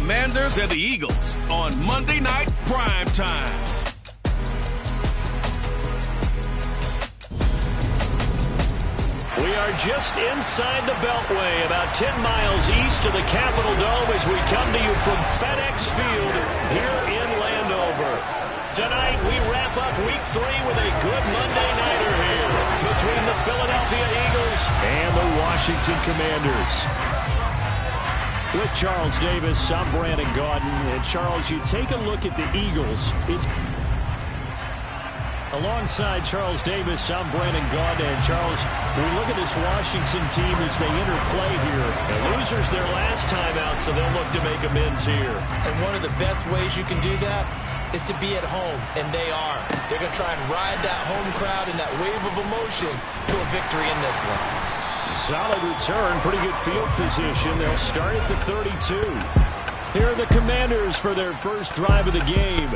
Commanders and the Eagles on Monday Night Prime Time. We are just inside the Beltway, about 10 miles east of the Capitol Dome as we come to you from FedEx Field here in Landover. Tonight, we wrap up Week 3 with a good Monday nighter here between the Philadelphia Eagles and the Washington Commanders. With Charles Davis, I'm Brandon Gaudin. And Charles, you take a look at the Eagles. Alongside Charles Davis, I'm Brandon Gaudin. And Charles, we look at this Washington team as they interplay here. The losers their last time out, so they'll look to make amends here. And one of the best ways you can do that is to be at home, and they are. They're going to try and ride that home crowd and that wave of emotion to a victory in this one. Solid return, pretty good field position. They'll start at the 32. Here are the Commanders for their first drive of the game.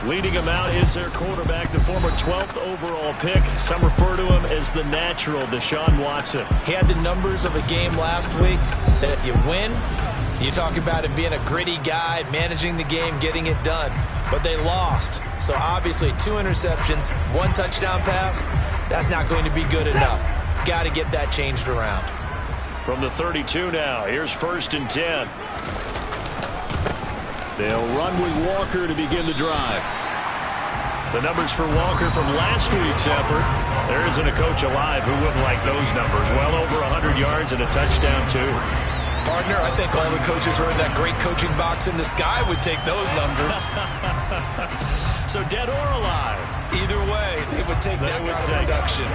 Leading them out is their quarterback, the former 12th overall pick. Some refer to him as the natural, Deshaun Watson. He had the numbers of a game last week that if you win, you talk about him being a gritty guy, managing the game, getting it done. But they lost. So obviously 2 interceptions, 1 touchdown pass, that's not going to be good enough. Got to get that changed around. From the 32 now, here's 1st and 10. They'll run with Walker to begin the drive. The numbers for Walker from last week's effort. There isn't a coach alive who wouldn't like those numbers. Well over 100 yards and a touchdown, too. Partner, I think all the coaches who are in that great coaching box in the sky would take those numbers. So dead or alive? Either way, they would take that kind of production.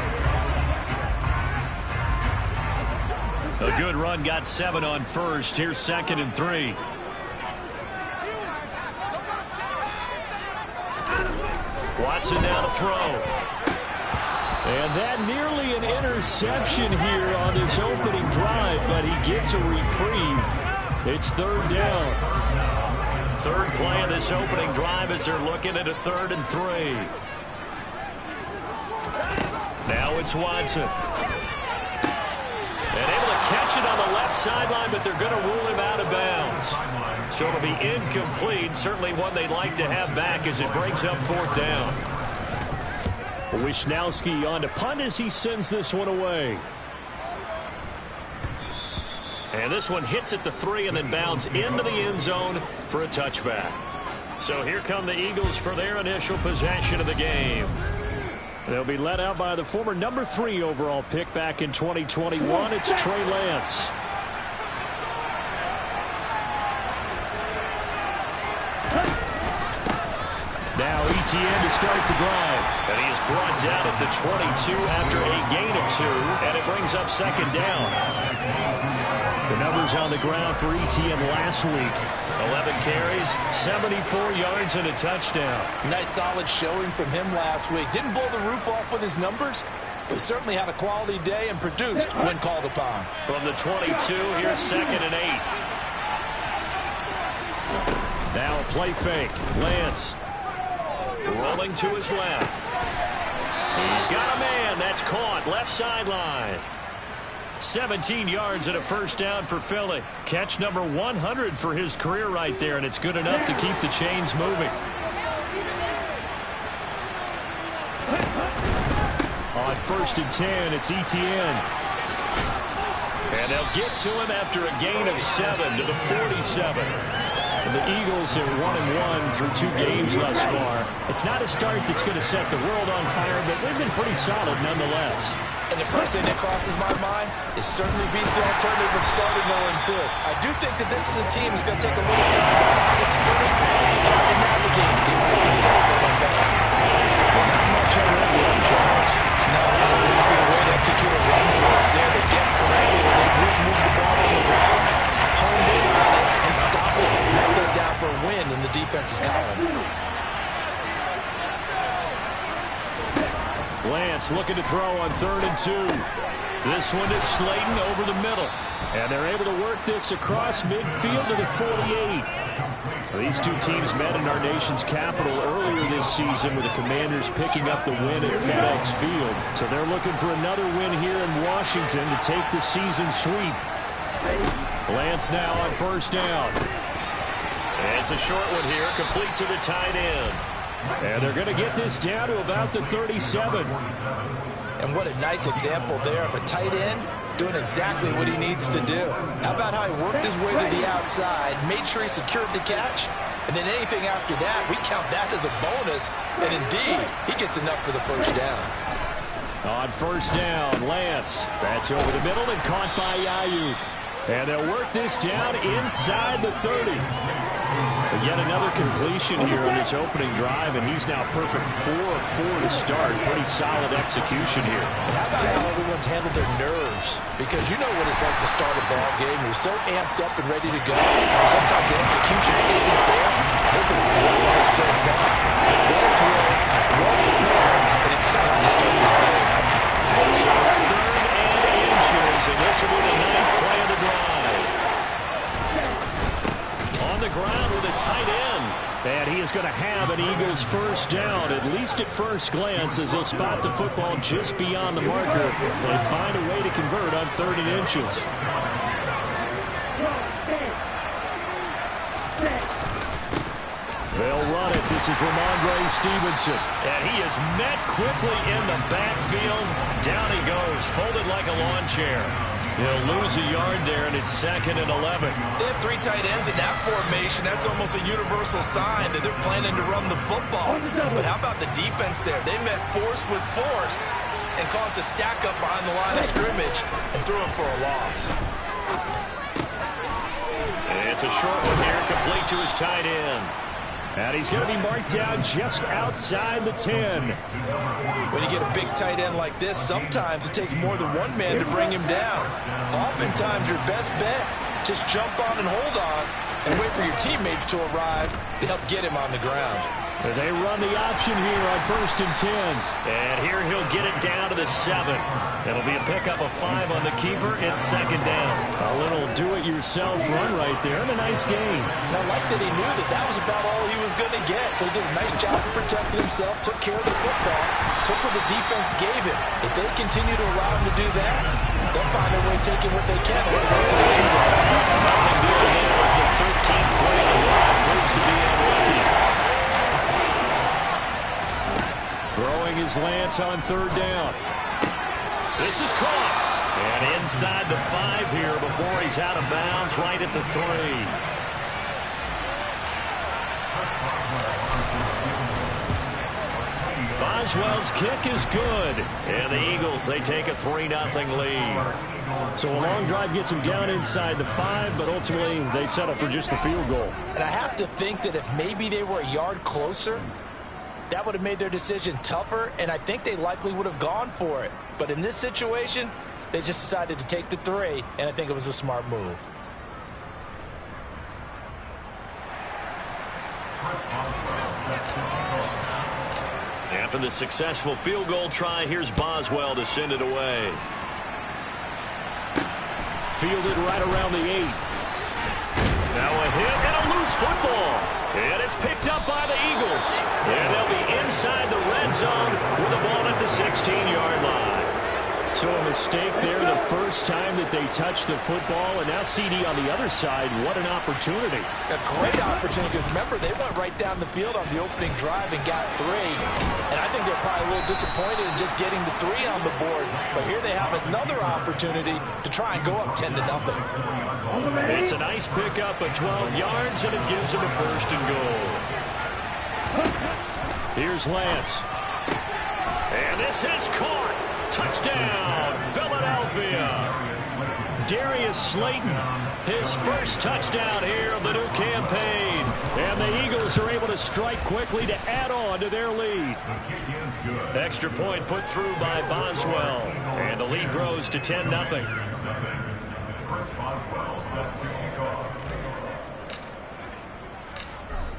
A good run, got 7 on first. Here's 2nd and 3. Watson now to throw. And that nearly an interception here on this opening drive, but he gets a reprieve. It's 3rd down. 3rd play of this opening drive as they're looking at a 3rd and 3. Now it's Watson. And able to catch it on the left sideline, but they're going to rule him out of bounds. So it'll be incomplete. Certainly one they'd like to have back as it brings up 4th down. Wisnowski on to punt as he sends this one away. And this one hits at the 3 and then bounds into the end zone for a touchback. So here come the Eagles for their initial possession of the game. They'll be led out by the former number 3 overall pick back in 2021. It's Trey Lance. Now ETN to start the drive. And he is brought down at the 22 after a gain of 2. And it brings up 2nd down. The numbers on the ground for ETN last week. 11 carries, 74 yards, and a touchdown. Nice solid showing from him last week. Didn't blow the roof off with his numbers, but he certainly had a quality day and produced when called upon. From the 22, here's 2nd and 8. Now a play fake. Lance rolling to his left. He's got a man. That's caught. Left sideline. 17 yards and a 1st down for Philly. Catch number 100 for his career right there, and it's good enough to keep the chains moving. On 1st and 10, it's ETN. And they'll get to him after a gain of 7 to the 47. And the Eagles are 1-1 through 2 games thus far. It's not a start that's going to set the world on fire, but they've been pretty solid nonetheless. And the first thing that crosses my mind is certainly beats the alternative of starting 0-2. I do think that this is a team that's going to take a little time to find its footing and try to navigate the always terrible like that. Not much on that one, Charles. No, that's exactly the way to execute a run blitz there. They guessed correctly that they would move the ball on the ground, honed in on it, and stopped it. Marked them down for a win in the defense's column. Lance looking to throw on 3rd and 2. This one is Slayton over the middle. And they're able to work this across midfield to the 48. These two teams met in our nation's capital earlier this season with the Commanders picking up the win at FedEx Field. So they're looking for another win here in Washington to take the season sweep. Lance now on 1st down. And it's a short one here, complete to the tight end. And they're going to get this down to about the 37. And what a nice example there of a tight end doing exactly what he needs to do. How about how he worked his way to the outside, made sure he secured the catch, and then anything after that, we count that as a bonus. And indeed, he gets enough for the first down. On first down, Lance. That's over the middle and caught by Ayuk. And they'll work this down inside the 30. But yet another completion here on this opening drive, and he's now perfect 4 of 4 to start. Pretty solid execution here. And how about how everyone's handled their nerves? Because you know what it's like to start a ball game. You're so amped up and ready to go. Sometimes the execution isn't there. They've been flawless so far. Well drilled, well prepared, and excited to start this game. So 3rd and inches, and this will be the 9th play of the drive. On the ground with a tight end. And he is going to have an Eagles first down, at least at first glance, as he'll spot the football just beyond the marker. They find a way to convert on 3rd and inches. They'll run it. This is Ramondre Stevenson. And he is met quickly in the backfield. Down he goes, folded like a lawn chair. He'll lose a yard there, and it's 2nd and 11. They have 3 tight ends in that formation. That's almost a universal sign that they're planning to run the football. But how about the defense there? They met force with force and caused a stack up behind the line of scrimmage and threw him for a loss. And it's a short one here, complete to his tight end. And he's going to be marked down just outside the 10. When you get a big tight end like this, sometimes it takes more than one man to bring him down. Oftentimes, your best bet, just jump on and hold on and wait for your teammates to arrive to help get him on the ground. They run the option here on 1st and 10. And here he'll get it down to the 7. It'll be a pickup of 5 on the keeper. It's 2nd down. A little do-it-yourself run right there and a nice gain. And I like that he knew that that was about all he was going to get. So he did a nice job of protecting himself, took care of the football, took what the defense gave him. If they continue to allow him to do that, they'll find their way taking what they can. Nothing doing there as the 13th play of the drive proves to be unlucky. Throwing his Lance on 3rd down. This is caught. And inside the 5 here before he's out of bounds, right at the 3. Boswell's kick is good. And the Eagles, they take a 3-0 lead. So a long drive gets them down inside the 5, but ultimately they settle for just the field goal. And I have to think that if maybe they were a yard closer, that would have made their decision tougher, and I think they likely would have gone for it. But in this situation, they just decided to take the 3, and I think it was a smart move. After the successful field goal try, here's Boswell to send it away. Fielded right around the 8. Now a hit and a loose football. And it's picked up by the Eagles. And they'll be inside the red zone with the ball at the 16-yard line. So a mistake there the first time that they touched the football. And now CD on the other side. What an opportunity. A great opportunity, because remember, they went right down the field on the opening drive and got 3. And I think they're probably a little disappointed in just getting the 3 on the board. But here they have another opportunity to try and go up 10-0. It's a nice pickup of 12 yards, and it gives them a 1st and goal. Here's Lance. And this is caught. Touchdown, Philadelphia. Darius Slayton, his first touchdown here of the new campaign. And the Eagles are able to strike quickly to add on to their lead. Extra point put through by Boswell. And the lead grows to 10-0.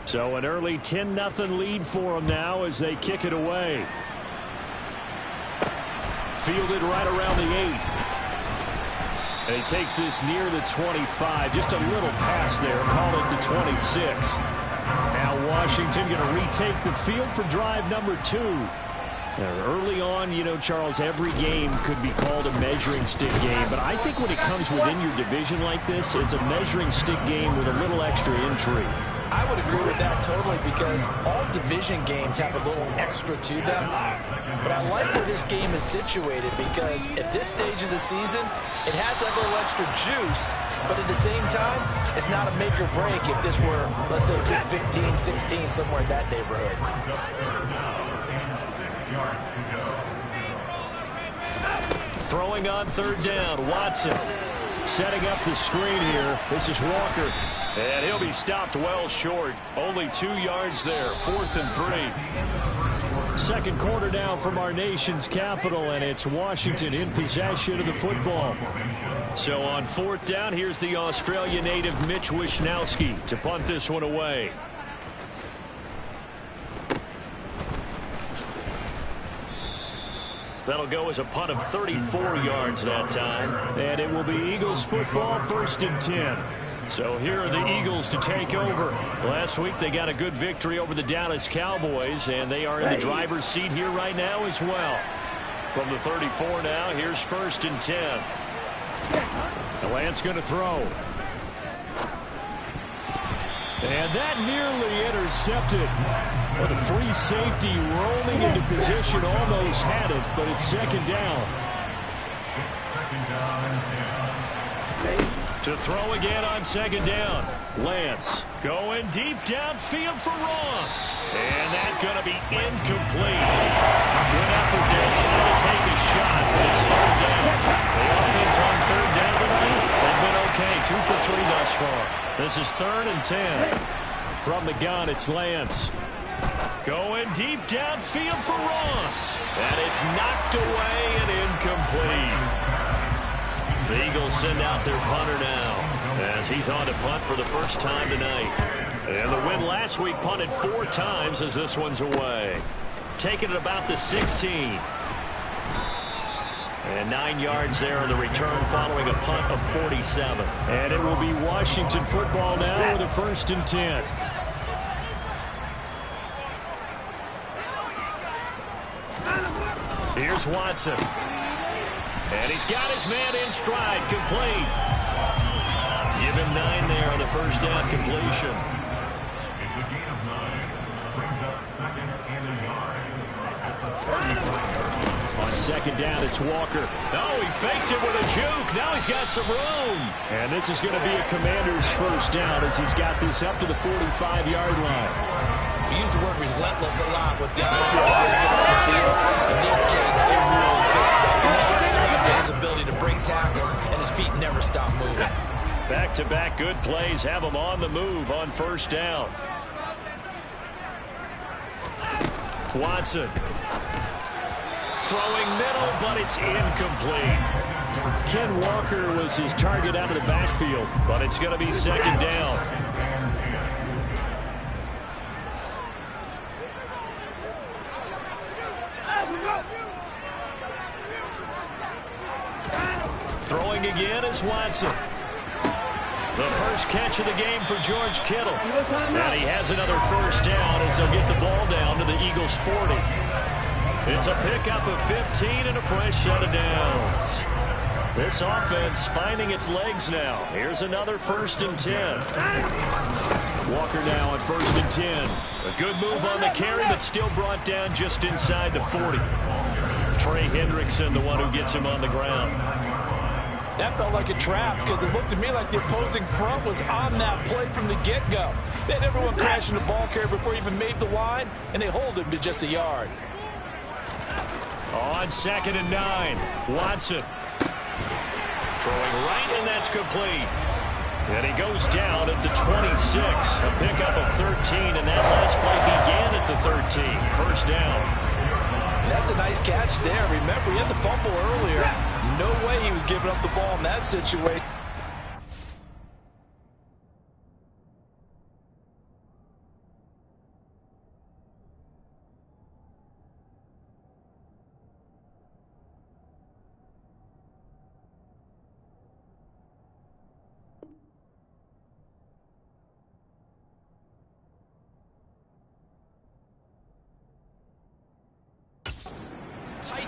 So an early 10-0 lead for them now as they kick it away. Fielded right around the 8. And he takes this near the 25. Just a little pass there. Call it the 26. Now Washington going to retake the field for drive number 2. Early on, you know, Charles, every game could be called a measuring stick game. But I think when it comes within your division like this, it's a measuring stick game with a little extra intrigue. I would agree with that totally because all division games have a little extra to them. But I like where this game is situated because at this stage of the season, it has that little extra juice, but at the same time, it's not a make or break if this were, let's say, week 15, 16, somewhere in that neighborhood. Throwing on third down, Watson. Setting up the screen here. This is Walker. And he'll be stopped well short. Only 2 yards there. 4th and 3. Second quarter down from our nation's capital, and it's Washington in possession of the football. So on 4th down, here's the Australia native Mitch Wishnowsky to punt this one away. That'll go as a punt of 34 yards that time. And it will be Eagles football, 1st and 10. So here are the Eagles to take over. Last week they got a good victory over the Dallas Cowboys, and they are in the driver's seat here right now as well. From the 34 now, here's 1st and 10. And Lance going to throw. And that nearly intercepted. Well, the free safety rolling into position almost had it, but it's 2nd down. To throw again on 2nd down. Lance going deep downfield for Ross. And that's going to be incomplete. Good effort there trying to take a shot, but it's 3rd down. The offense on 3rd down tonight, they've been okay. 2 for 3 thus far. This is 3rd and 10. From the gun, it's Lance. Going deep downfield for Ross. And it's knocked away and incomplete. The Eagles send out their punter now as he's on to punt for the first time tonight. And the win last week punted 4 times as this one's away. Taking it about the 16. And 9 yards there on the return following a punt of 47. And it will be Washington football now with a 1st and 10. Here's Watson. And he's got his man in stride, complete. Give him 9 there on the 1st down completion. It's a gain of 9. Brings up 2nd and a yard. On 2nd down, it's Walker. Oh, he faked it with a juke. Now he's got some room. And this is going to be a Commander's 1st down as he's got this up to the 45-yard line. We use the word relentless a lot with guys who are aggressive on the field. In this case, it really fits. Doesn't have his ability to break tackles, and his feet never stop moving. Back-to-back good plays have him on the move on 1st down. Watson. Throwing middle, but it's incomplete. Ken Walker was his target out of the backfield, but it's going to be 2nd down. Throwing again is Watson. The first catch of the game for George Kittle. And he has another 1st down as they'll get the ball down to the Eagles' 40. It's a pickup of 15 and a fresh set of downs. This offense finding its legs now. Here's another 1st and 10. Walker now on 1st and 10. A good move on the carry, but still brought down just inside the 40. Trey Hendrickson, the one who gets him on the ground. That felt like a trap because it looked to me like the opposing front was on that play from the get-go. They had everyone crashing the ball carrier before he even made the line, and they hold him to just a yard. On 2nd and 9, Watson. Throwing right, and that's complete. And he goes down at the 26. A pickup of 13, and that last play began at the 13. 1st down. That's a nice catch there. Remember, he had the fumble earlier. No way he was giving up the ball in that situation.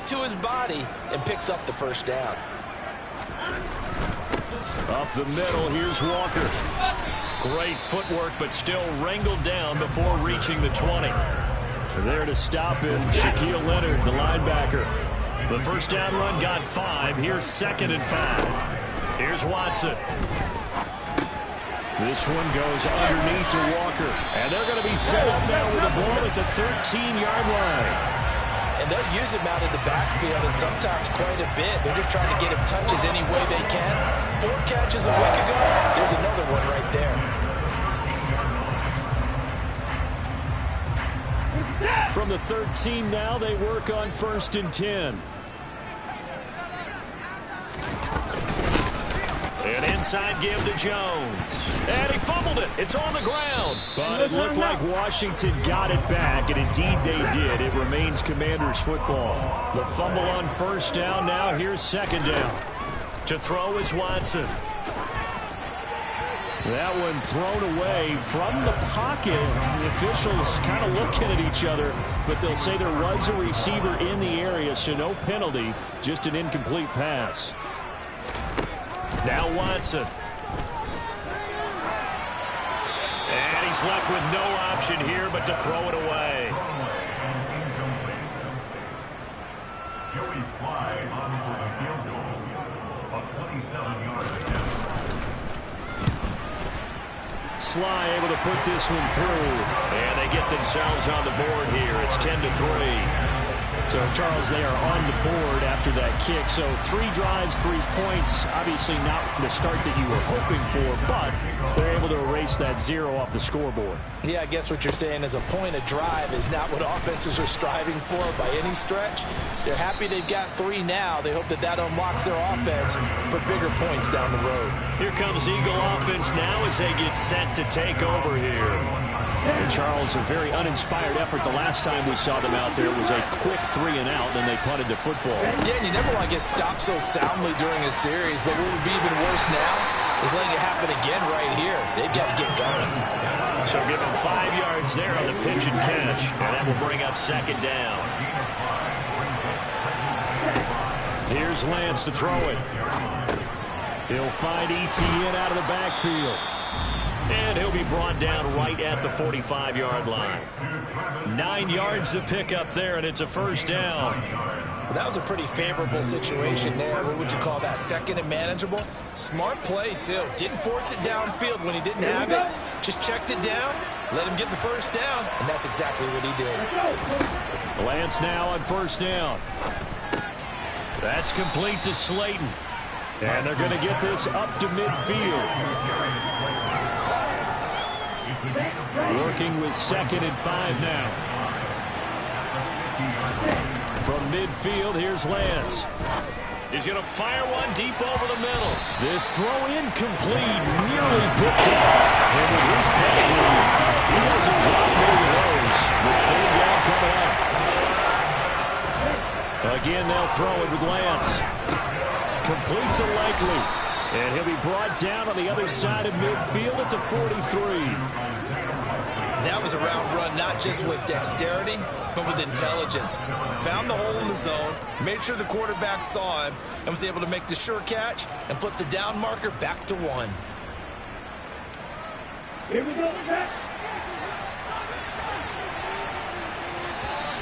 To his body and picks up the 1st down. Up the middle, here's Walker. Great footwork, but still wrangled down before reaching the 20. There to stop him, Shaquille Leonard, the linebacker. The first down run got 5. Here's 2nd and 5. Here's Watson. This one goes underneath to Walker. And they're going to be set up now with the ball at the 13-yard line. And they'll use him out of the backfield, and sometimes quite a bit. They're just trying to get him touches any way they can. 4 catches a week ago. There's another one right there. From the 13 now, they work on 1st and 10. An inside give to Jones. And he fumbled it. It's on the ground. But it looked like Washington got it back, and indeed they did. It remains Commanders football. The fumble on 1st down. Now here's 2nd down. To throw is Watson. That one thrown away from the pocket. The officials kind of looking at each other, but they'll say there was a receiver in the area, so no penalty, just an incomplete pass. Now Watson. And he's left with no option here but to throw it away. Joey Slye on for the field goal. A 27-yard attempt. Slye able to put this one through. And they get themselves on the board here. It's 10-3. So, Charles, they are on the board after that kick. So 3 drives, 3 points. Obviously not the start that you were hoping for, but they're able to erase that 0 off the scoreboard. Yeah, I guess what you're saying is a point of drive is not what offenses are striving for by any stretch. They're happy they've got 3 now. They hope that that unlocks their offense for bigger points down the road. Here comes Eagle offense now as they get set to take over here. And Charles, a very uninspired effort. The last time we saw them out there was a quick 3 and out, and they punted the football. Yeah, and you never want to get stopped so soundly during a series, but what would be even worse now is letting it happen again right here. They've got to get going. So give them 5 yards there on the pitch and catch, and that will bring up 2nd down. Here's Lance to throw it. He'll find Etienne out of the backfield. And he'll be brought down right at the 45-yard line. 9 yards to pick up there, and it's a 1st down. Well, that was a pretty favorable situation there. What would you call that? 2nd and manageable? Smart play, too. Didn't force it downfield when he didn't have it. Just checked it down, let him get the 1st down, and that's exactly what he did. Lance now on 1st down. That's complete to Slayton. And they're going to get this up to midfield. Working with 2nd and 5 now. From midfield, here's Lance. He's going to fire one deep over the middle. This throw incomplete, nearly picked off. And with his pedigree, he doesn't drop many of those. With 3rd down coming up. Again, they'll throw it with Lance. Complete to Likely. And he'll be brought down on the other side of midfield at the 43. That was a route run not just with dexterity, but with intelligence. Found the hole in the zone, made sure the quarterback saw him, and was able to make the sure catch and flip the down marker back to 1. Here we go,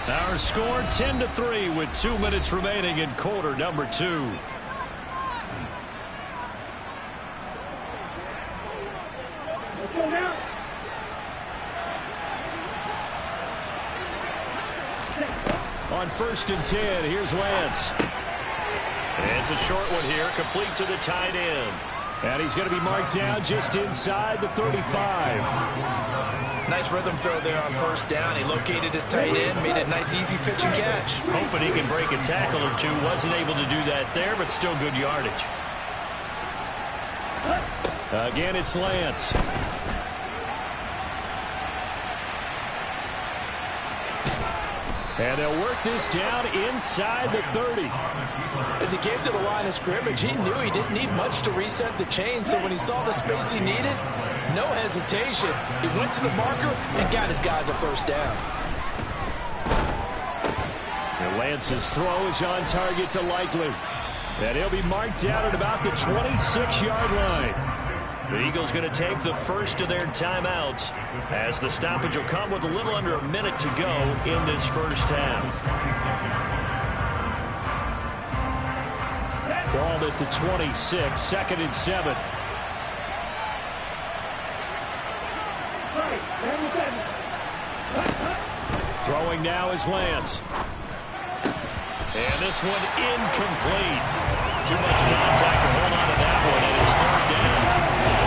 Our score 10-3 with 2 minutes remaining in quarter number 2. On 1st and 10, here's Lance. It's a short one here, complete to the tight end. And he's going to be marked down just inside the 35. Nice rhythm throw there on 1st down. He located his tight end, made a nice easy pitch and catch. Hoping he can break a tackle or 2. Wasn't able to do that there, but still good yardage. Again, it's Lance. And they'll work this down inside the 30. As he came to the line of scrimmage, he knew he didn't need much to reset the chain, so when he saw the space he needed, no hesitation. He went to the marker and got his guys a 1st down. And Lance's throw is on target to Likely. And he'll be marked down at about the 26-yard line. The Eagles going to take the first of their timeouts as the stoppage will come with a little under a minute to go in this first half. Ball at the 26, 2nd and 7. Throwing now is Lance. And this one incomplete. Too much contact to hold on to that one, and it's 3rd down.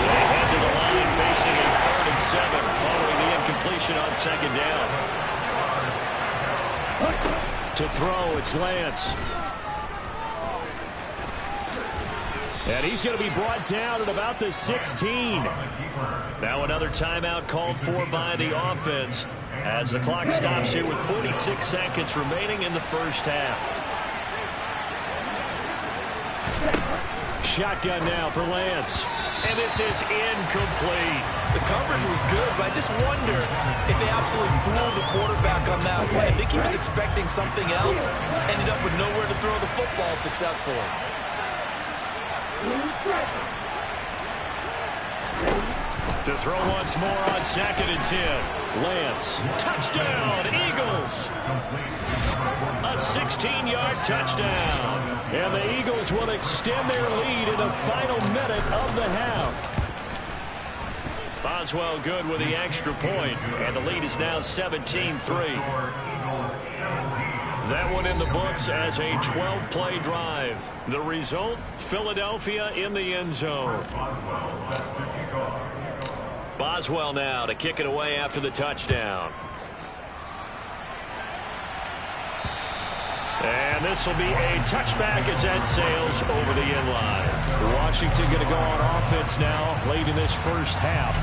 They head to the line facing a 3rd and 7 following the incompletion on 2nd down. To throw, it's Lance. And he's going to be brought down at about the 16. Now another timeout called for by the offense as the clock stops here with 46 seconds remaining in the first half. Shotgun now for Lance. And this is incomplete. The coverage was good, but I just wonder if they absolutely fooled the quarterback on that play. I think he was expecting something else, ended up with nowhere to throw the football successfully. To throw once more on 2nd and 10. Lance. Touchdown, Eagles. A 16-yard touchdown. And the Eagles will extend their lead in the final minute of the half. Boswell good with the extra point, and the lead is now 17-3. That one in the books as a 12-play drive. The result, Philadelphia in the end zone. Boswell now to kick it away after the touchdown. And this will be a touchback as that sails over the end line. Washington going to go on offense now late in this first half.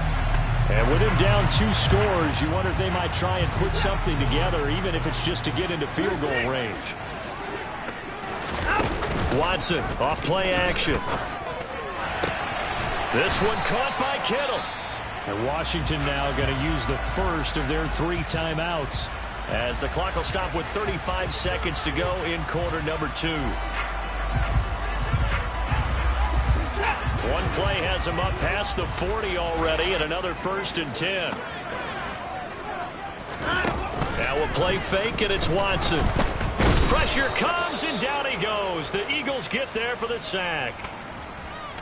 And with him down 2 scores, you wonder if they might try and put something together, even if it's just to get into field goal range. Watson off play action. This one caught by Kittle. And Washington now going to use the first of their 3 timeouts. As the clock will stop with 35 seconds to go in quarter number 2. One play has him up past the 40 already, and another 1st and 10. Now a play fake, and it's Watson. Pressure comes, and down he goes. The Eagles get there for the sack.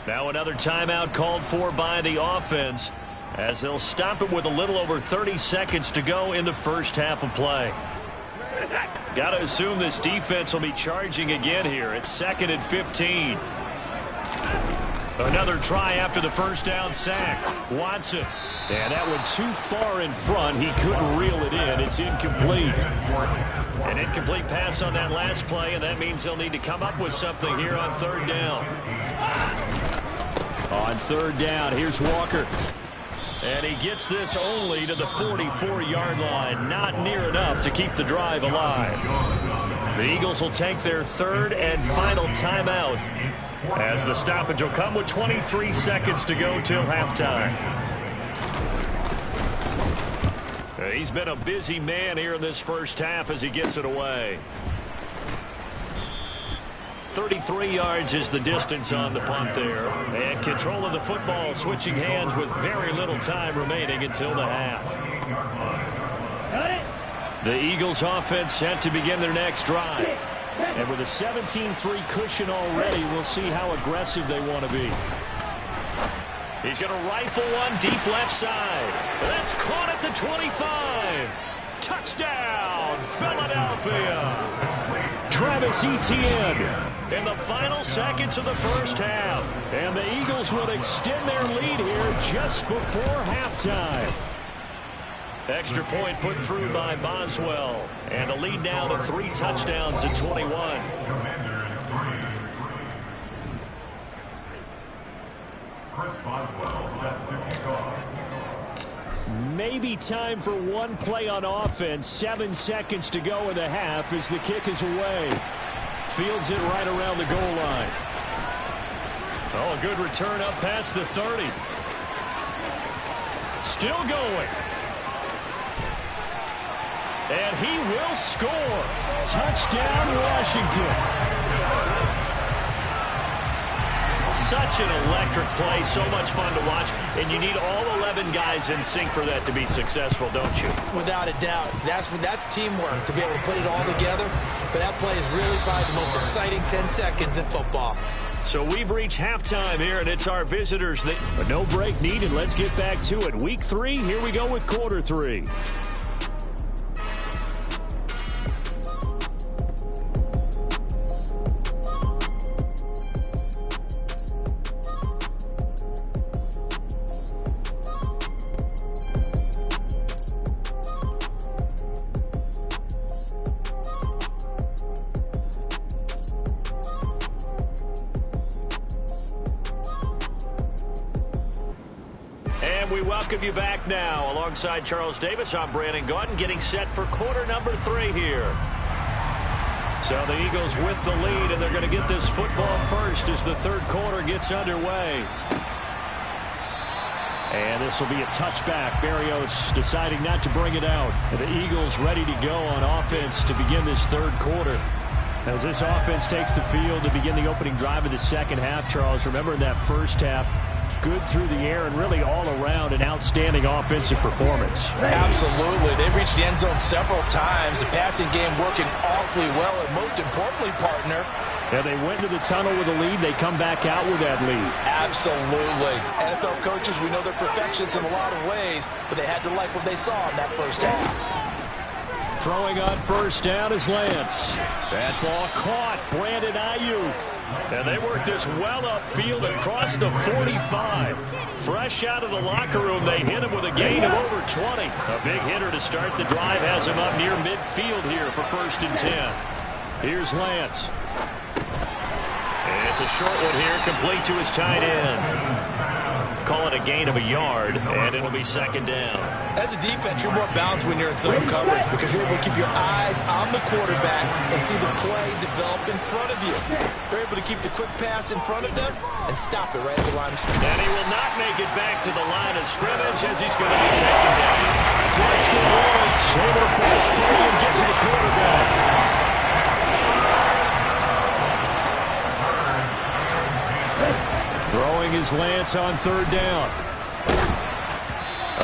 Now another timeout called for by the offense, as they'll stop it with a little over 30 seconds to go in the first half of play. Got to assume this defense will be charging again here. It's 2nd and 15. Another try after the first down sack. Watson. And that one too far in front. He couldn't reel it in. It's incomplete. An incomplete pass on that last play, and that means they'll need to come up with something here on 3rd down. On 3rd down, here's Walker. And he gets this only to the 44-yard line. Not near enough to keep the drive alive. The Eagles will take their 3rd and final timeout, as the stoppage will come with 23 seconds to go till halftime. He's been a busy man here in this first half as he gets it away. 33 yards is the distance on the punt there. And control of the football switching hands with very little time remaining until the half. The Eagles offense set to begin their next drive. And with a 17-3 cushion already, we'll see how aggressive they want to be. He's going to rifle one deep left side. That's caught at the 25. Touchdown, Philadelphia. Travis Etienne. In the final seconds of the first half. And the Eagles will extend their lead here just before halftime. Extra point put through by Boswell. And the lead now to 3 touchdowns at 21. Maybe time for one play on offense. 7 seconds to go in the half as the kick is away. Fields it right around the goal line. Oh, a good return up past the 30. Still going. And he will score. Touchdown, Washington. Such an electric play, so much fun to watch, and you need all 11 guys in sync for that to be successful, don't you? Without a doubt. That's teamwork, to be able to put it all together. But that play is really probably the most exciting 10 seconds in football. So we've reached halftime here, and it's our visitors. But no break needed. Let's get back to it. Week 3, here we go with quarter 3. We welcome you back now. Alongside Charles Davis, I'm Brandon Gaudin, getting set for quarter number 3 here. So the Eagles with the lead, and they're going to get this football first as the third quarter gets underway. And this will be a touchback. Barrios deciding not to bring it out. And the Eagles ready to go on offense to begin this third quarter. As this offense takes the field to begin the opening drive of the second half, Charles, remember in that first half, good through the air and really all around an outstanding offensive performance. Absolutely. They've reached the end zone several times. The passing game working awfully well, and most importantly, partner, yeah, they went to the tunnel with a lead. They come back out with that lead. Absolutely. NFL coaches, we know they're perfectionists in a lot of ways, but they had to like what they saw in that first half. Throwing on first down is Lance. That ball caught. Brandon Ayuk. And they work this well upfield across the 45. Fresh out of the locker room, they hit him with a gain of over 20. A big hitter to start the drive has him up near midfield here for 1st and 10. Here's Lance. And it's a short one here, complete to his tight end. Call it a gain of a yard, and it'll be 2nd down. As a defense, you're more balanced when you're in zone coverage because you're able to keep your eyes on the quarterback and see the play develop in front of you. They're able to keep the quick pass in front of them and stop it right at the line of scrimmage. And he will not make it back to the line of scrimmage as he's going to be taken down. Dexter Lawrence able to pass free and get to the quarterback. Throwing his Lance on 3rd down.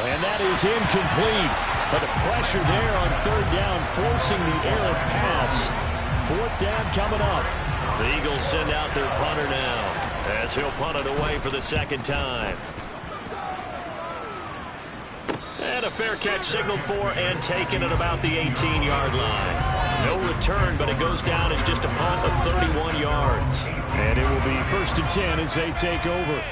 And that is incomplete. But the pressure there on 3rd down, forcing the errant pass. 4th down coming up. The Eagles send out their punter now as he'll punt it away for the 2nd time. And a fair catch signaled for and taken at about the 18-yard line. No return, but it goes down as just a punt of 31 yards. And it will be 1st and 10 as they take over.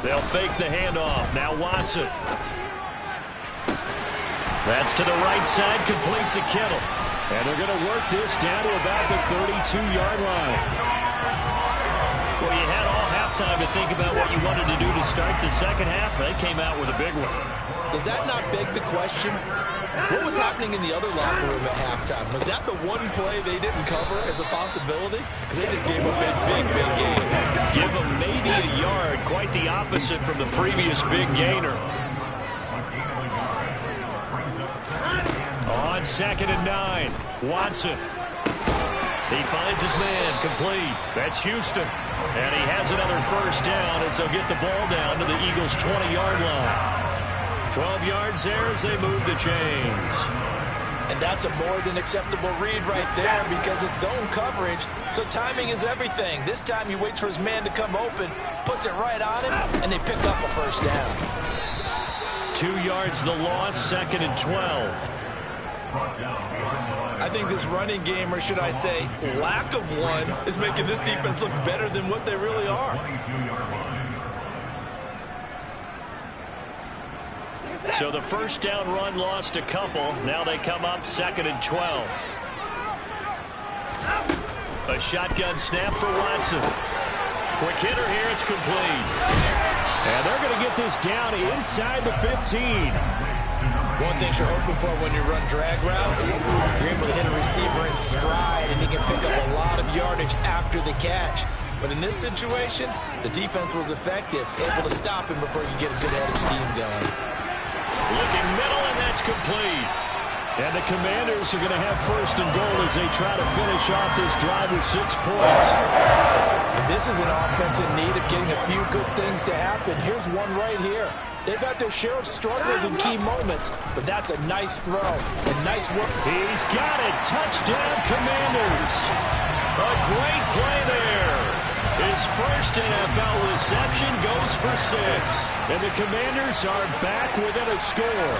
They'll fake the handoff. Now Watson. That's to the right side, complete to Kittle. And they're going to work this down to about the 32-yard line. Well, you had all halftime to think about what you wanted to do to start the second half. They came out with a big one. Does that not beg the question? What was happening in the other locker room at halftime? Was that the one play they didn't cover as a possibility? Because they just gave up a big game. Give them maybe a yard. Quite the opposite from the previous big gainer. On 2nd and 9, Watson. He finds his man, complete. That's Houston. And he has another 1st down as they'll get the ball down to the Eagles' 20-yard line. 12 yards there as they move the chains. And that's a more than acceptable read right there because it's zone coverage, so timing is everything. This time he waits for his man to come open, puts it right on him, and they pick up a 1st down. 2 yards the loss, 2nd and 12. I think this running game, or should I say lack of one, is making this defense look better than what they really are. So the 1st down run lost a couple. Now they come up 2nd and 12. A shotgun snap for Watson. Quick hitter here, it's complete. And they're going to get this down inside the 15. One thing you're hoping for when you run drag routes, you're able to hit a receiver in stride and he can pick up a lot of yardage after the catch. But in this situation, the defense was effective, able to stop him before you get a good head of steam going. Looking middle, and that's complete. And the Commanders are going to have first and goal as they try to finish off this drive with 6 points. And this is an offense in need of getting a few good things to happen. Here's one right here. They've had their share of struggles in key moments, but that's a nice throw and nice work. He's got it. Touchdown, Commanders. A great play there. His first NFL reception goes for 6. And the Commanders are back within a score.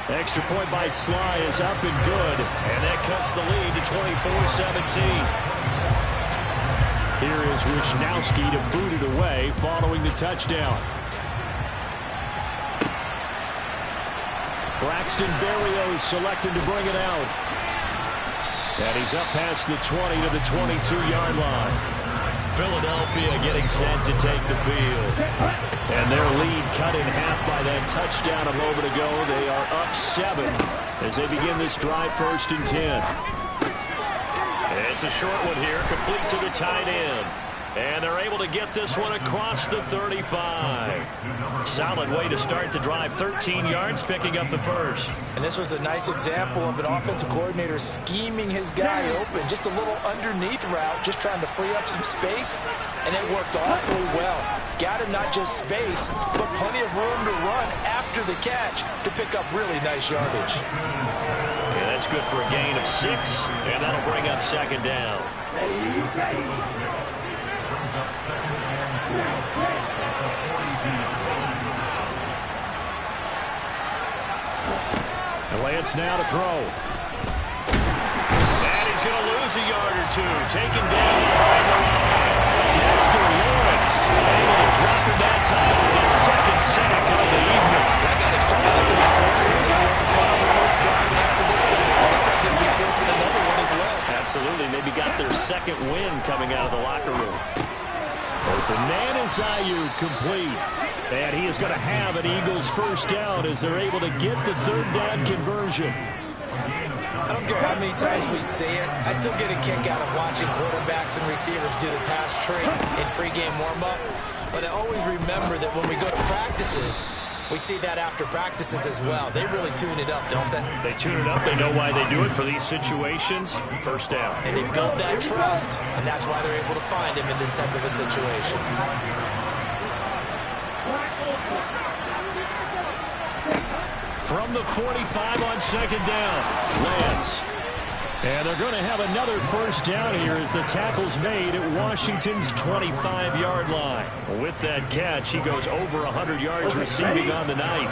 Extra point by Sly is up and good. And that cuts the lead to 24-17. Here is Wisnowski to boot it away following the touchdown. Braxton Berrios selected to bring it out. And he's up past the 20 to the 22-yard line. Philadelphia getting set to take the field. And their lead cut in half by that touchdown a moment ago. They are up 7 as they begin this drive, 1st and 10. It's a short one here, complete to the tight end. And they're able to get this one across the 35. Solid way to start the drive. 13 yards, picking up the first. And this was a nice example of an offensive coordinator scheming his guy open. Just a little underneath route, just trying to free up some space. And it worked awfully well. Got him not just space, but plenty of room to run after the catch to pick up really nice yardage. Yeah, that's good for a gain of 6. And that'll bring up 2nd down. And Lance now to throw. And he's going to lose a yard or 2. Taken down behind the line. Dexter Lawrence able to drop it that time for his 2nd sack of the evening. That got him started at the record. He forced a punt on the first drive, and after this sack, it looks like he'll be forcing another one as well. Absolutely. Maybe got their 2nd win coming out of the locker room. Open man is Ayuk, complete. And he is going to have an Eagles first down as they're able to get the 3rd down conversion. I don't care how many times we see it. I still get a kick out of watching quarterbacks and receivers do the pass trick in pregame warm-up. But I always remember that when we go to practices, we see that after practices as well. They really tune it up, don't they? They tune it up. They know why they do it for these situations. First down. And they build that trust, and that's why they're able to find him in this type of a situation. From the 45 on 2nd down, Lance. And they're going to have another first down here as the tackle's made at Washington's 25-yard line. With that catch, he goes over 100 yards receiving on the night.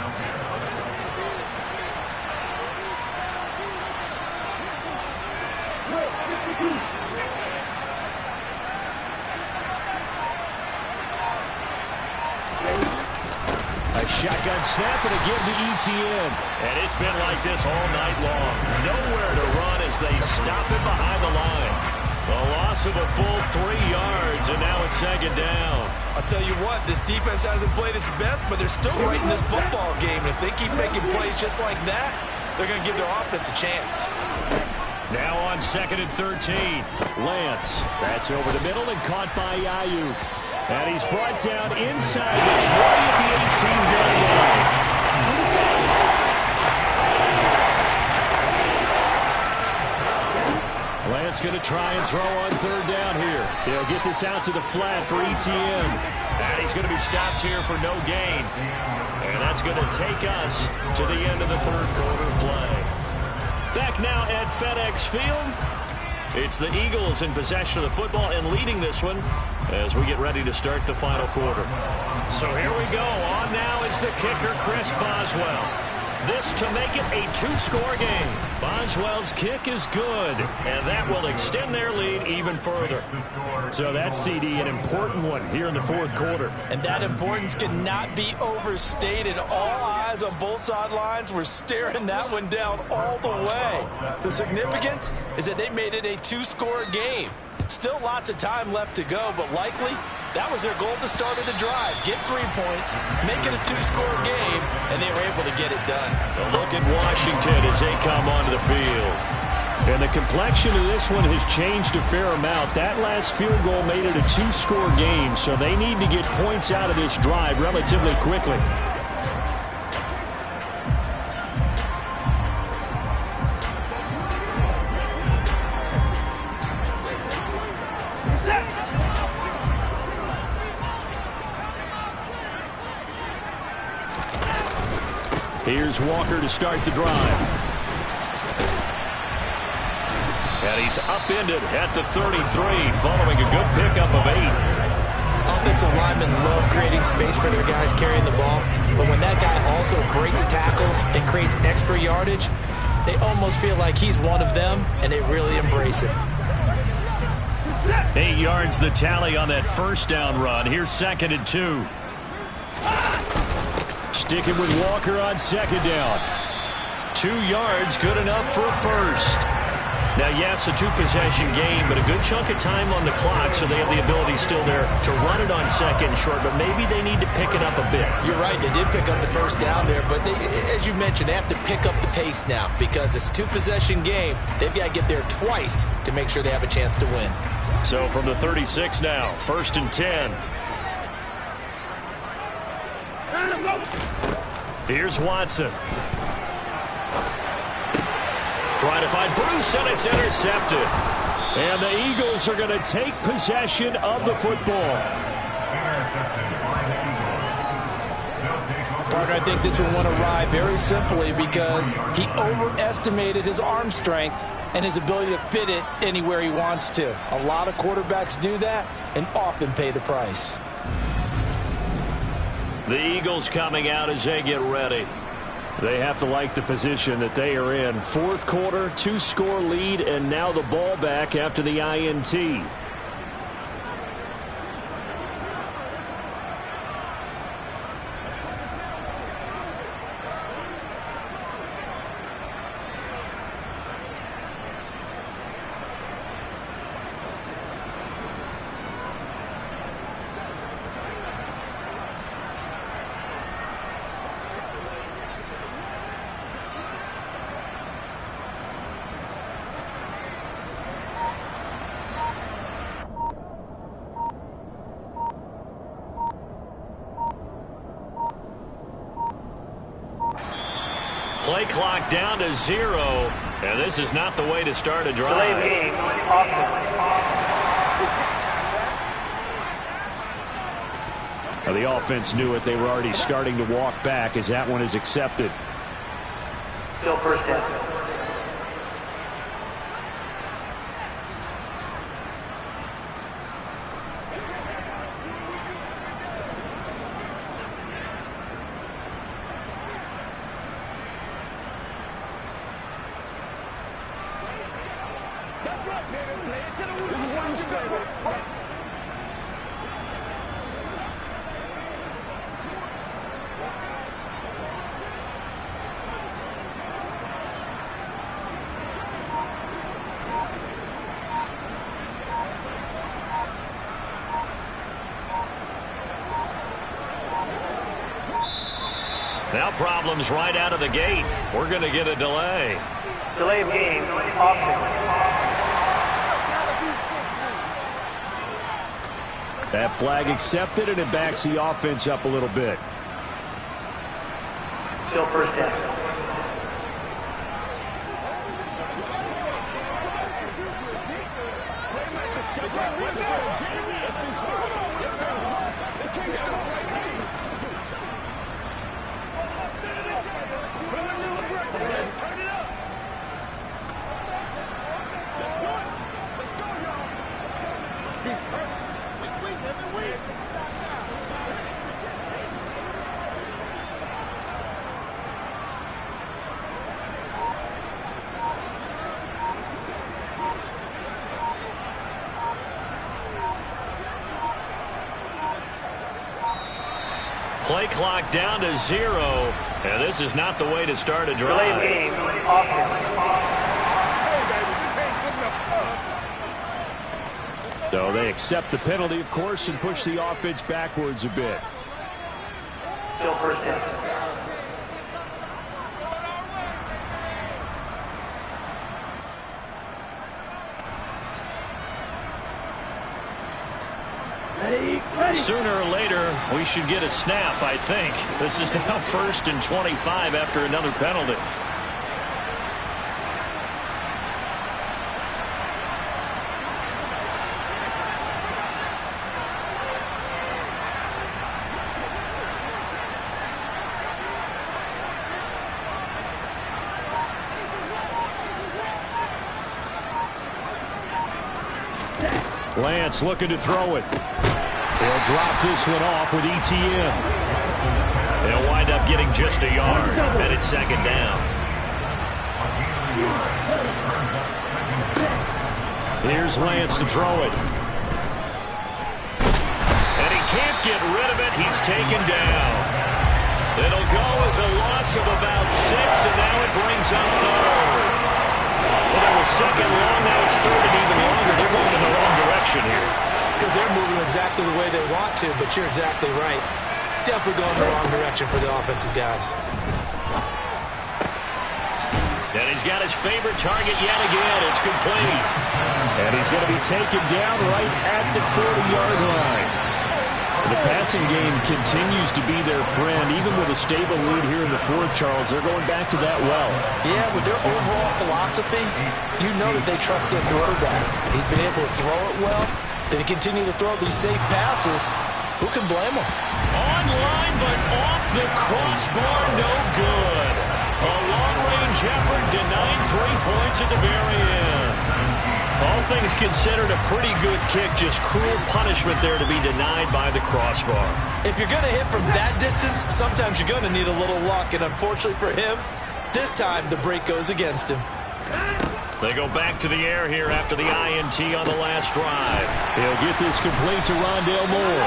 Shotgun snap and again to ETN. And it's been like this all night long. Nowhere to run as they stop him behind the line. A loss of a full 3 yards, and now it's 2nd down. I'll tell you what, this defense hasn't played its best, but they're still right in this football game. And if they keep making plays just like that, they're going to give their offense a chance. Now on 2nd and 13. Lance. That's over the middle and caught by Ayuk. And he's brought down inside the 20 at the 18-yard line. Lance going to try and throw on 3rd down here. He'll get this out to the flat for ETN. And he's going to be stopped here for no gain. And that's going to take us to the end of the 3rd quarter play. Back now at FedEx Field. It's the Eagles in possession of the football and leading this one as we get ready to start the final quarter. So here we go. On now is the kicker, Chris Boswell. This to make it a 2-score game. Boswell's kick is good, and that will extend their lead even further. So that's, CD, an important one here in the 4th quarter. And that importance cannot be overstated. All eyes on both sidelines were staring that one down all the way. The significance is that they made it a 2-score game. Still lots of time left to go, but likely that was their goal at the start of the drive. Get 3 points, make it a 2-score game, and they were able to get it done. A look at Washington as they come onto the field. And the complexion of this one has changed a fair amount. That last field goal made it a 2-score game, so they need to get points out of this drive relatively quickly. Here's Walker to start the drive. And he's upended at the 33, following a good pickup of 8. Offensive linemen love creating space for their guys carrying the ball, but when that guy also breaks tackles and creates extra yardage, they almost feel like he's one of them, and they really embrace it. 8 yards the tally on that first down run. Here's 2nd and 2. Sticking with Walker on 2nd down. 2 yards, good enough for a first. Now, yes, a 2-possession game, but a good chunk of time on the clock, so they have the ability still there to run it on 2nd and short, but maybe they need to pick it up a bit. You're right, they did pick up the first down there, but they, as you mentioned, they have to pick up the pace now because it's a 2-possession game. They've got to get there twice to make sure they have a chance to win. So from the 36 now, 1st and 10. Here's Watson. Trying to find Bruce, and it's intercepted. And the Eagles are going to take possession of the football. Partner, I think this one won awry very simply because he overestimated his arm strength and his ability to fit it anywhere he wants to. A lot of quarterbacks do that and often pay the price. The Eagles coming out as they get ready. They have to like the position that they are in. 4th quarter, 2-score lead, and now the ball back after the INT. Play clock down to 0, and this is not the way to start a drive. Now the offense knew it. They were already starting to walk back as that one is accepted. Still first down. Now problems right out of the gate. We're going to get a delay. Delay of game, That flag accepted, and it backs the offense up a little bit. Still first down. Play clock down to 0, and this is not the way to start a drive. Delay game, So they accept the penalty, of course, and push the offense backwards a bit. Still first down. Sooner or later, we should get a snap, I think. This is now 1st and 25 after another penalty. Lance looking to throw it. He'll drop this one off with ETN. He'll wind up getting just a yard, and it's second down. Here's Lance to throw it. And he can't get rid of it. He's taken down. It'll go as a loss of about 6, and now it brings up third. Well, that was second long. Now it's third and even longer. They're going in the wrong direction here. Because they're moving exactly the way they want to, but you're exactly right. Definitely going in the wrong direction for the offensive guys. And he's got his favorite target yet again. It's complete. And he's going to be taken down right at the 40-yard line. The passing game continues to be their friend. Even with a stable lead here in the fourth, Charles, they're going back to that well. Yeah, with their overall philosophy, you know that they trust their quarterback. He's been able to throw it well. They continue to throw these safe passes. Who can blame them? Online, but off the crossbar, no good. A long-range effort denying 3 points at the very end. All things considered, a pretty good kick. Just cruel punishment there to be denied by the crossbar. If you're going to hit from that distance, sometimes you're going to need a little luck. And unfortunately for him, this time the break goes against him. They go back to the air here after the INT on the last drive. He'll get this complete to Rondale Moore.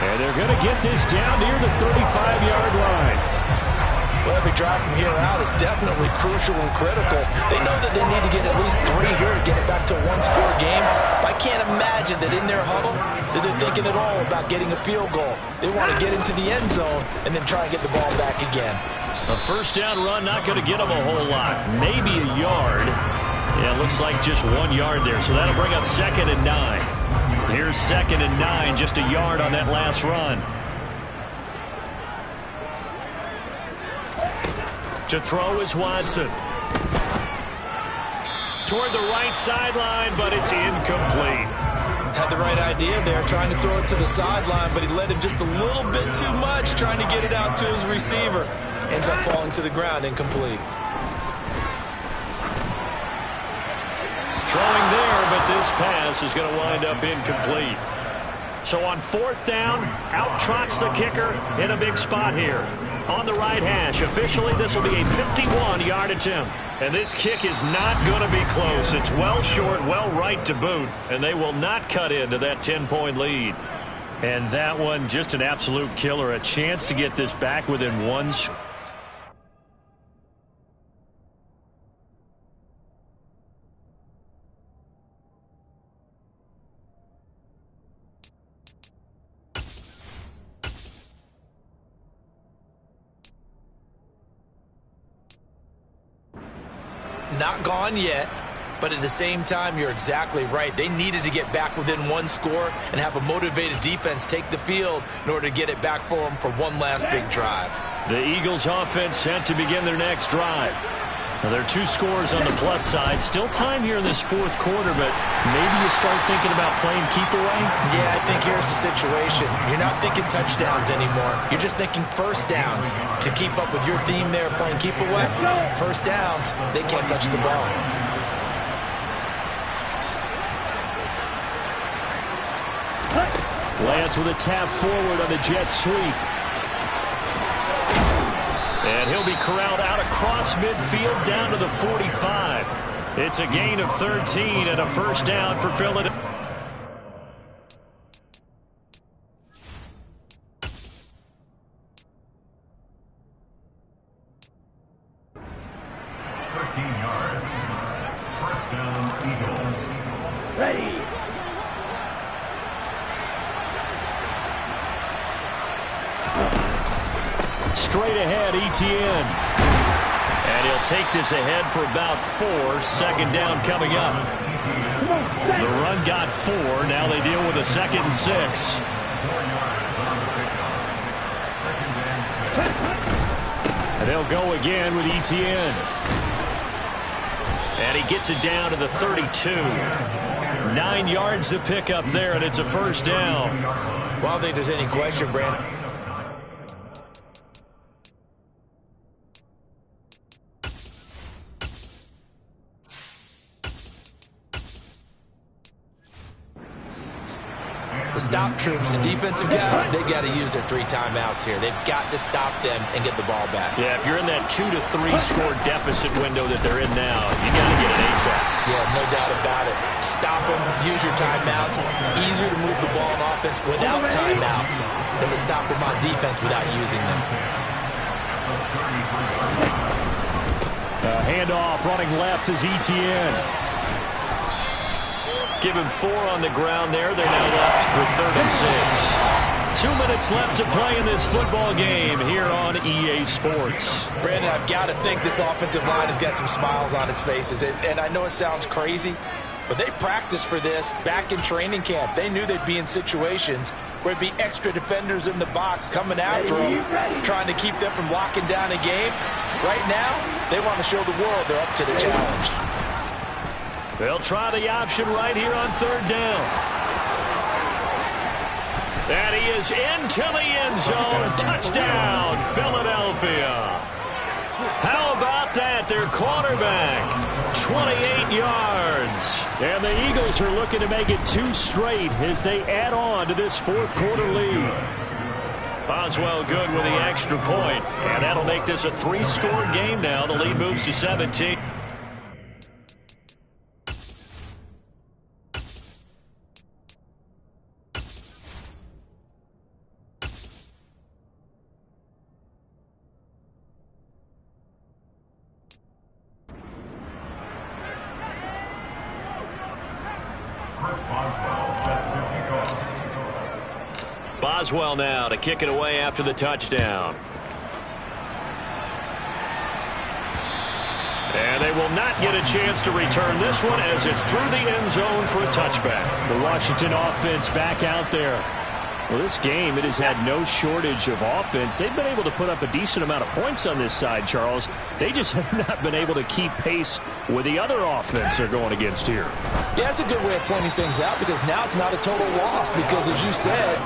And they're going to get this down near the 35-yard line. Well, every drive from here out is definitely crucial and critical. They know that they need to get at least 3 here to get it back to a one-score game. But I can't imagine that in their huddle that they're thinking at all about getting a field goal. They want to get into the end zone and then try and get the ball back again. A first down run not going to get them a whole lot. Maybe a yard. Yeah, it looks like just 1 yard there. So that'll bring up 2nd and 9. Here's 2nd and 9, just a yard on that last run. To throw is Watson. Toward the right sideline, but it's incomplete. Had the right idea there, trying to throw it to the sideline, but he led him just a little bit too much, trying to get it out to his receiver. Ends up falling to the ground, incomplete. Throwing there, but this pass is going to wind up incomplete. So on 4th down, out trots the kicker in a big spot here. On the right hash, officially this will be a 51-yard attempt. And this kick is not going to be close. It's well short, well right to boot, and they will not cut into that 10-point lead. And that one, just an absolute killer. A chance to get this back within 1 score. Not gone yet, but at the same time, you're exactly right. They needed to get back within 1 score and have a motivated defense take the field in order to get it back for them for one last big drive. The Eagles offense set to begin their next drive. Now, there are 2 scores on the plus side. Still time here in this 4th quarter, but maybe you start thinking about playing keep away? Yeah, I think here's the situation. You're not thinking touchdowns anymore. You're just thinking first downs. To keep up with your theme there, playing keep away, first downs, they can't touch the ball. Lance with a tap forward on the jet sweep. And he'll be corralled out across midfield down to the 45. It's a gain of 13 and a first down for Philadelphia. Straight ahead, ETN. And he'll take this ahead for about 4. 2nd down coming up. The run got 4. Now they deal with a 2nd and 6. And they'll go again with ETN. And he gets it down to the 32. 9 yards to pick up there, and it's a first down. Well, I don't think there's any question, Brandon. stop troops, the defensive guys, they got to use their 3 timeouts here. They've got to stop them and get the ball back. Yeah, if you're in that 2 to 3 score deficit window that they're in now, you got to get it ASAP. Yeah, no doubt about it. Stop them, use your timeouts. Easier to move the ball on offense without timeouts than to stop them on defense without using them. Handoff running left is Etienne. Give him 4 on the ground there. They're now left with 3rd and 6. 2 minutes left to play in this football game here on EA Sports. Brandon, I've got to think this offensive line has got some smiles on its faces. And I know it sounds crazy, but they practiced for this back in training camp. They knew they'd be in situations where there'd be extra defenders in the box coming after them, trying to keep them from locking down a game. Right now, they want to show the world they're up to the challenge. They'll try the option right here on 3rd down. And he is into the end zone. Touchdown, Philadelphia. How about that? Their quarterback, 28 yards. And the Eagles are looking to make it 2 straight as they add on to this 4th quarter lead. Boswell good with the extra point, and that'll make this a 3-score game now. The lead moves to 17. Boswell now to kick it away after the touchdown. And they will not get a chance to return this one as it's through the end zone for a touchback. The Washington offense back out there. Well, this game, it has had no shortage of offense. They've been able to put up a decent amount of points on this side, Charles. They just have not been able to keep pace with the other offense they're going against here. Yeah, that's a good way of pointing things out because now it's not a total loss because, as you said,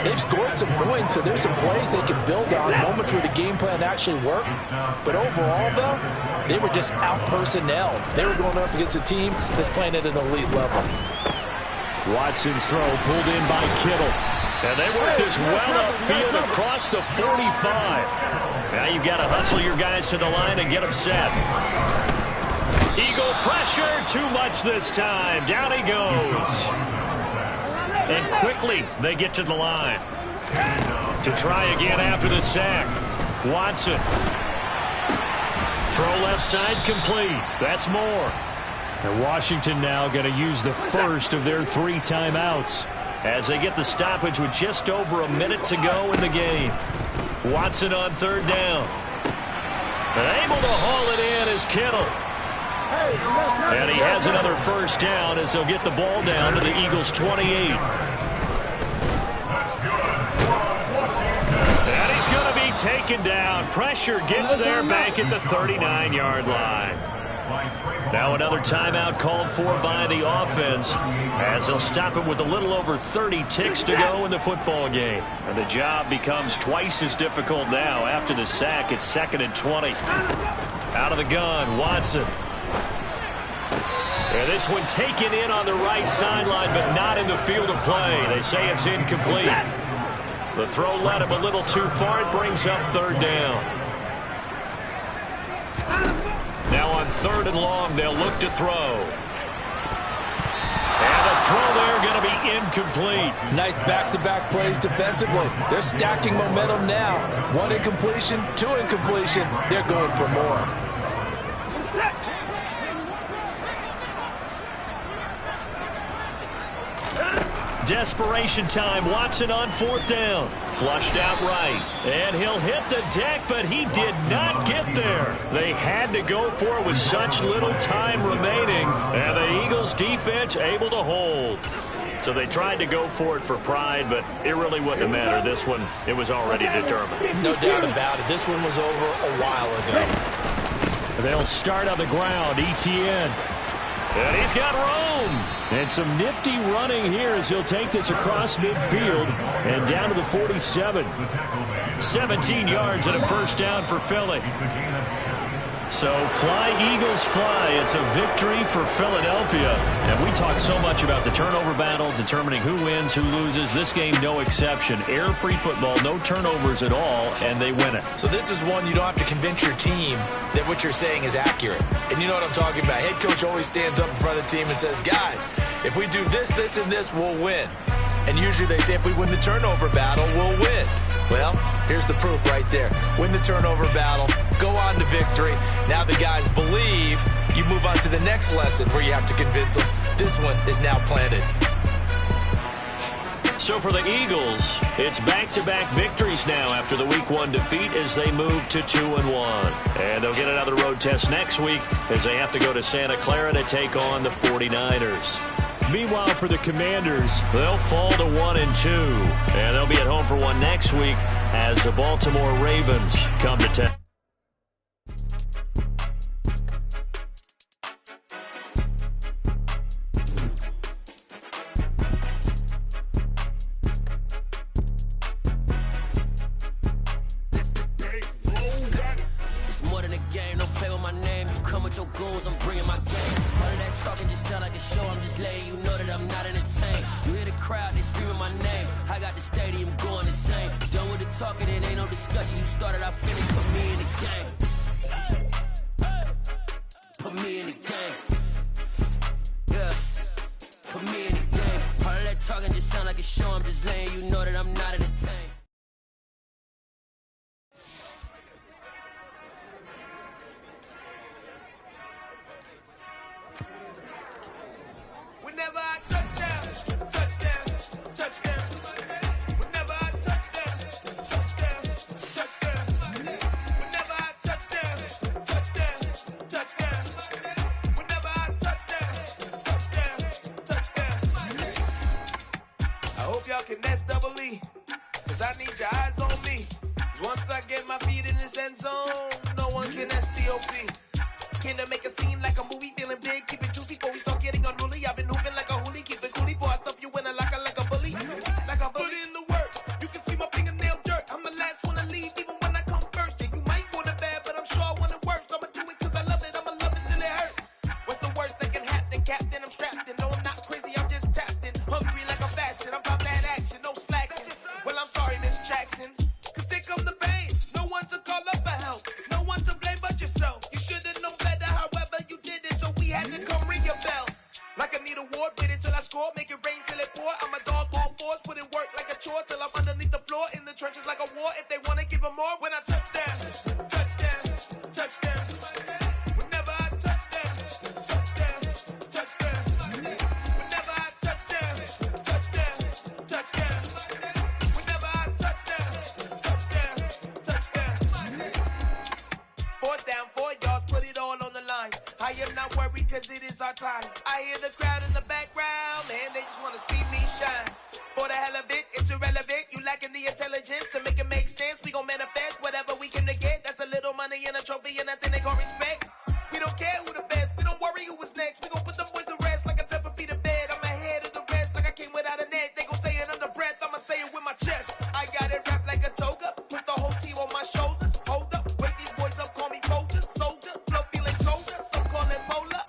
they've scored some points, so there's some plays they can build on, moments where the game plan actually worked. But overall, though, they were just out-personnelled. They were going up against a team that's playing at an elite level. Watson's throw pulled in by Kittle. And they work this well upfield across the 45. Now you've got to hustle your guys to the line and get them set. Eagle pressure, too much this time. Down he goes. And quickly they get to the line. To try again after the sack. Watson. Throw left side complete. That's more. And Washington now going to use the first of their 3 timeouts as they get the stoppage with just over a minute to go in the game. Watson on 3rd down. And able to haul it in is Kittle. And he has another first down as they'll get the ball down to the Eagles' 28. And he's going to be taken down. Pressure gets there back at the 39-yard line. Now another timeout called for by the offense as they'll stop it with a little over 30 ticks to go in the football game. And the job becomes twice as difficult now after the sack. It's 2nd and 20. Out of the gun, Watson. And this one taken in on the right sideline, but not in the field of play. They say it's incomplete. The throw led him a little too far. It brings up 3rd down. Now on 3rd and long, they'll look to throw. And the throw there going to be incomplete. Nice back-to-back plays defensively. They're stacking momentum now. 1 incompletion, 2 incompletion. They're going for more. Desperation time. Watson on 4th down. Flushed out right. And he'll hit the deck, but he did not get there. They had to go for it with such little time remaining. And the Eagles defense able to hold. So they tried to go for it for pride, but it really wouldn't have mattered. This one, it was already determined. No doubt about it. This one was over a while ago. They'll start on the ground. Etienne. And he's got room. And some nifty running here as he'll take this across midfield and down to the 47. 17 yards and a first down for Philly. So fly, Eagles, fly. It's a victory for Philadelphia. And we talk so much about the turnover battle, determining who wins, who loses. This game, no exception. Air-free football, no turnovers at all, and they win it. So this is one you don't have to convince your team that what you're saying is accurate. And you know what I'm talking about. Head coach always stands up in front of the team and says, guys, if we do this, this, and this, we'll win. And usually they say if we win the turnover battle, we'll win. Well, here's the proof right there. Win the turnover battle, go on to victory. Now the guys believe. You move on to the next lesson where you have to convince them. This one is now planted. So for the Eagles, it's back-to-back victories now after the Week 1 defeat as they move to 2-1. And they'll get another road test next week as they have to go to Santa Clara to take on the 49ers. Meanwhile, for the Commanders, they'll fall to 1-2. And they'll be at home for one next week as the Baltimore Ravens come to town. It's more than a game, don't play with my name. You come with your goons, I'm bringing my game. All of that talking just sound like a show, I'm just letting you know that I'm not entertained. You hear the crowd, they screaming my name. I got the stadium going insane. Done with the talking, it ain't no discussion. You started, I finished, put me in the game. Put me in the game. Yeah, put me in the game. All of that talking just sound like a show, I'm just letting you know that I'm not entertained. Whenever I touchdown, touchdown, touchdown. Whenever I touchdown, touchdown, touchdown. Whenever I touchdown, touchdown, touchdown. Whenever I touchdown, touchdown, touchdown. I hope y'all can S-double-E, cause I need your eyes on me. 'Cause once I get my feet in this end zone, no one can S-T-O-P. Came to make a scene like a movie, feeling big, keep it juicy before we start getting unruly. I've been hooping like a hoolie, keep it coolie before I stuff you in a locker like a bully. Like a bully. Put in the work, you can see my fingernail dirt. I'm the last one to leave, even when I come first. Yeah, you might want it bad, but I'm sure I want it worse. I'ma do it cause I love it, I'ma love it till it hurts. What's the worst that can happen, Captain? I'm strapped in, no I'm not crazy, I'm just tapped in. Hungry like I'm fasting, I'm about that action, no slacking. Well, I'm sorry, Miss Jackson, cause here come the pain. No one to call up for help, no one to blame but yourself. You should've known better, however you did it, so we had to come ring your bell. Like I need a ward, wait until I score, make it rain till it pour. I'm a dog on fours, put in work like a chore till I'm underneath the floor, in the trenches like a war. If they wanna give them more, when I touchdown, touchdown, touchdown. Whenever I touchdown, touchdown, touchdown. Whenever I touchdown, touchdown, touchdown. Whenever I touchdown, touchdown, touchdown. Fourth down, 4 yards, put it all on the line. I am not worried cause it is our time. I hear the crowd in the background, man, they just wanna see me shine. For the hell of it, it's irrelevant. You lacking the intelligence to make it make sense. We gon' manifest whatever we came to get. That's a little money and a trophy and nothing they gon' respect. We don't care who the best, we don't worry who was next. We gon' put them boys to rest like a temper feet in bed. I'm ahead of the rest like I came without a net. They gon' say it under breath, I'ma say it with my chest. I got it wrapped like a toga, put the whole team on my shoulders. Hold up, wake these boys up, call me Folger, soldier. Flow feeling colder, some call it polar.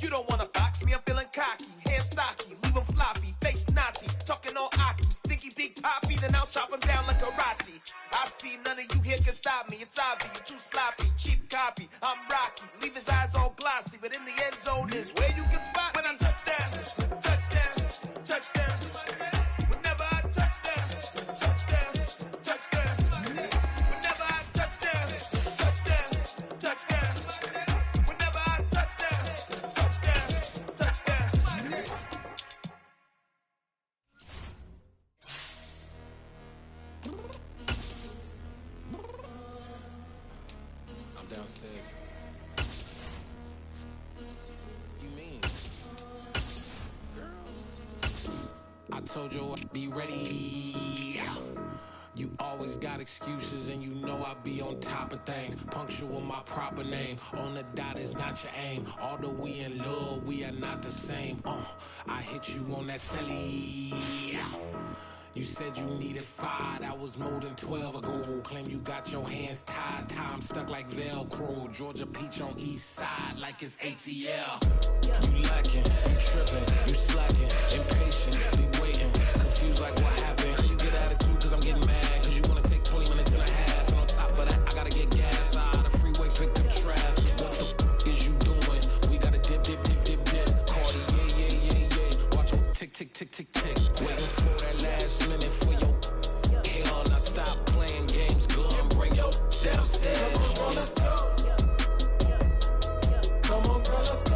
You don't wanna box me, I'm feeling cocky. Hair stocky, leave him floppy, face naughty. Talking all aki, think he big poppy, then I'll chop him down like karate. I see none of you here can stop me. It's obvious, you too sloppy, cheap copy. I'm Rocky, leave his eyes all glossy, but in the end zone is where you can spot when I touchdown, touchdown, touchdown. Whenever I touchdown, touchdown, touchdown. Whenever I touchdown, touchdown, touchdown. Whenever I touchdown, touchdown, touchdown. I'm downstairs. You mean? Girl, I told you I'd be ready. You always got excuses and you know I be on top of things. Punctual my proper name. On the dot is not your aim. Although we in love, we are not the same. I hit you on that celly. You said you needed 5, that was more than 12 ago. Claim you got your hands tied, time stuck like Velcro. Georgia Peach on east side like it's ATL. You lacking, you tripping, you slacking, impatient, be waiting, confused like what happened. You get attitude cause I'm getting mad, cause you wanna take 20 minutes and a half. And on top of that, I gotta get gas out of the freeway, picked up traffic. What the is you doing? We gotta dip, dip, dip, dip, dip. Cardi, yeah. Watch your tick, tick, tick, tick, tick. Waiting for that last minute for your hell. Now stop playing games, go and bring your downstairs. Come on, girl, let's go. Come on, girl, let's go.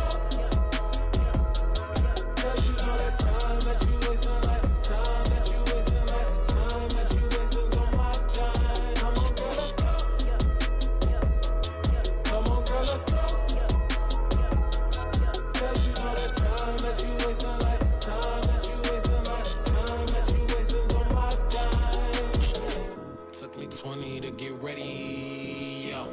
Girl, you know that time that you wasting, like time that you wasting, like time that you wasting on my time. Come on, girl, let's go. Come on, girl, let's go. Girl, you know that time that you wasting, like time that you wasting, like time that you wasting on my time. Took me 20 to get ready, yo.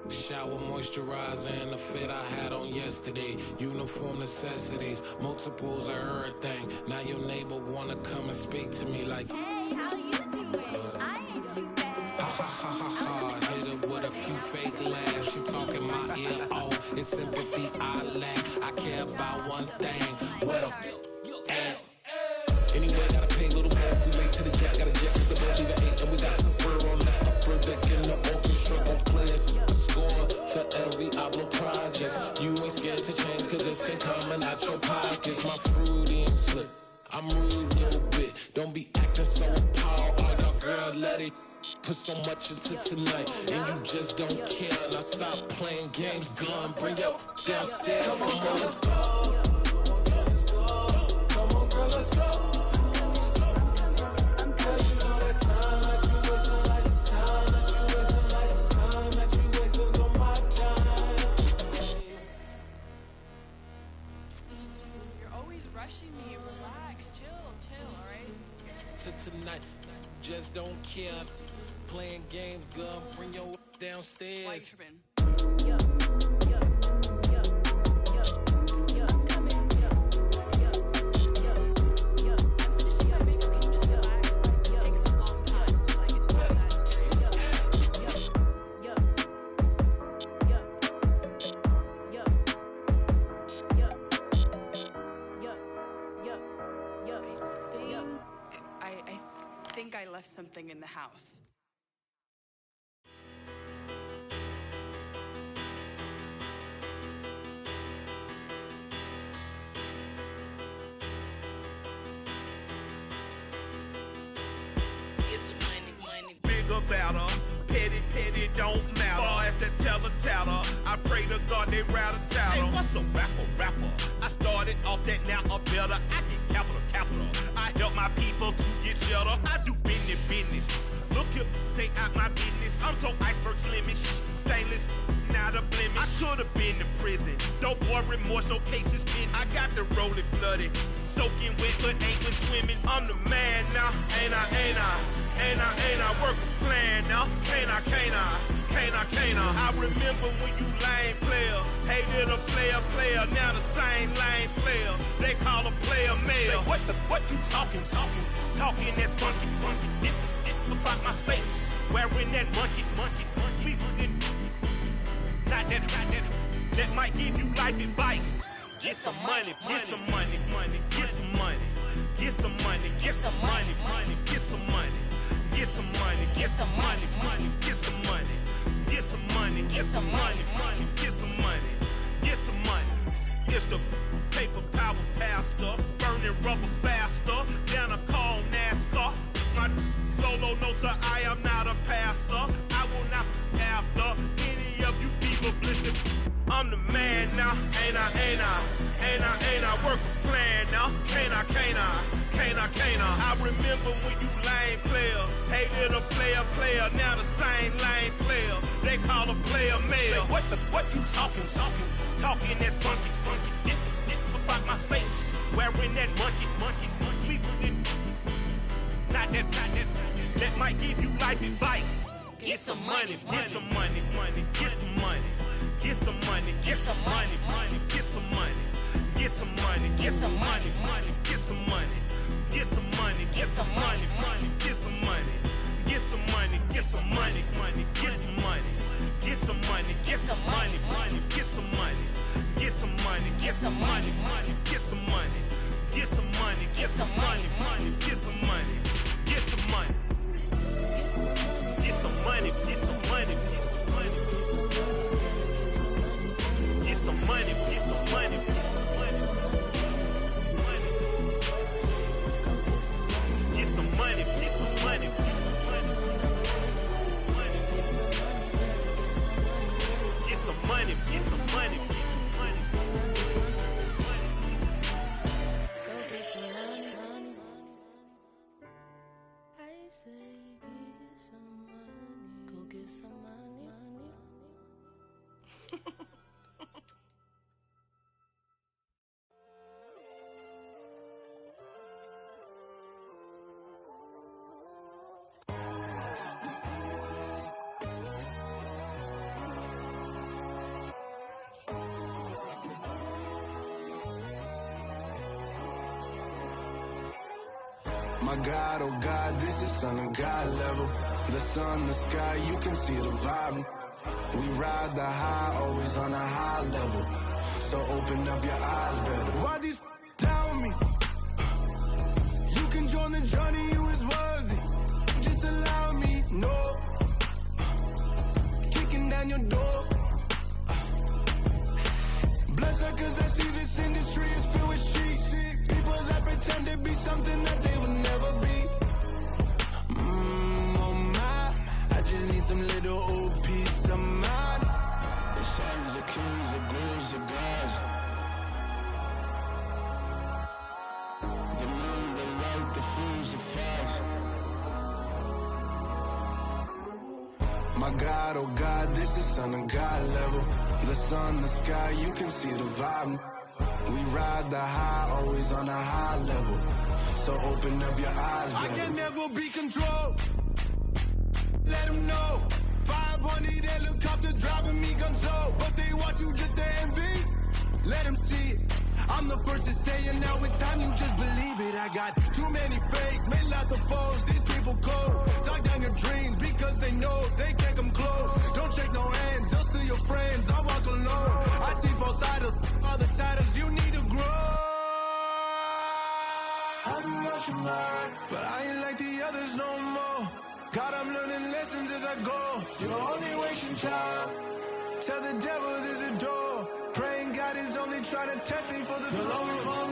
Shower moisturizer and the fit I had on yesterday. Uniform necessities, multiples of everything. Now your neighbor wanna come and speak to me like, Hey, how you doing? I ain't too bad. ha ha ha ha ha. Hit her with a few fake laughs. She talking my ear off. It's sympathy I lack. I care about one thing. What up? Anyway, gotta pay a little more if we late to the jack. Gotta jet cause the boat even ate. And we got some fur on that upper deck in the orchestra. Gon' play it. Score for every Oblo project. You ain't scared to change cause it's in coming out your pockets. My fruity and slip. I'm rude a little bit. Don't be acting so appalled. Oh, y'all girl, let it put so much into tonight. And you just don't care. Now stop playing games. Gun, bring your downstairs. Come on, girl, let's go. Come on, girl, let's go. Me, relax, chill, all right? Tonight, just don't care. Playing games, girl, bring your downstairs. Why you tripping? I left something in the house. Bigger, better, petty, don't matter. Far as that teller, I pray to God they rattle tattle. Hey, what's a rapper? I started off that, now a better. I get capital. I help my people to get cheddar. I do business. Look here, stay out my business. I'm so iceberg slimish, stainless, not a blemish. I should've been in prison. No more remorse, no cases pinned. I got the rolling flooded, soaking wet, but ain't been swimming. I'm the man now, ain't I work a plan now. Can't I? I remember when you lame player, hated a player, now the same lame player. They call a player mayor. Say, what you talking that's funky. Get about my face, wearing that monkey. We didn't, not that might give you life advice. Get some money, get some money, get some money, get some money, get some money, get some money, get some money, get some money, get some money, get some money, get some money, get some money, get some money. It's the paper power pastor, burning rubber faster than a call NASCAR. My solo, no sir, I am not a passer. I will not after any of you fever blistered. I'm the man now, ain't I work a plan now, can't I? I remember when you lame player, hated a player, now the same lame player, they call a player mayor. Say, what you talking that funky, get about my face, wearing that monkey, we didn't, not that might give you life advice. Get some money, get some money, get some money. Get some money, get some money, get some money, get some money, get some money, get some money, get some money, get some money, get some money, get get some money. My God, oh God, this is Son of God level. The sun, the sky, you can see the vibe. We ride the high, always on a high level. So open up your eyes better. Why these down me? You can join the journey, you is worthy. Just allow me, no. Kicking down your door. Bloodsuckers, I see this industry is filled with sheep. People that pretend to be something that they will never be. Oh my, I just need some little old peace of mind. The sons, the kings, the bulls, the gods. The moon, the light, the fools, the facts. My God, oh God, this is Son of God level. The sun, the sky, you can see the vibe. We ride the high, always on a high level. So open up your eyes, baby. I can never be controlled. Let them know. 500 helicopters driving me gonzo. But they want you just to envy. Let them see it. I'm the first to say it, now it's time you just believe it. I got too many fakes, made lots of foes. These people cold. Talk down your dreams because they know they can't come close. Don't shake no hands, they'll steal your friends. I walk alone. I see false idols, other titles. You need to grow. I've been watching mine, but I ain't like the others no more. God, I'm learning lessons as I go. You're only wasting time. Tell the devil there's a door. Praying God is only trying to test me for the glory of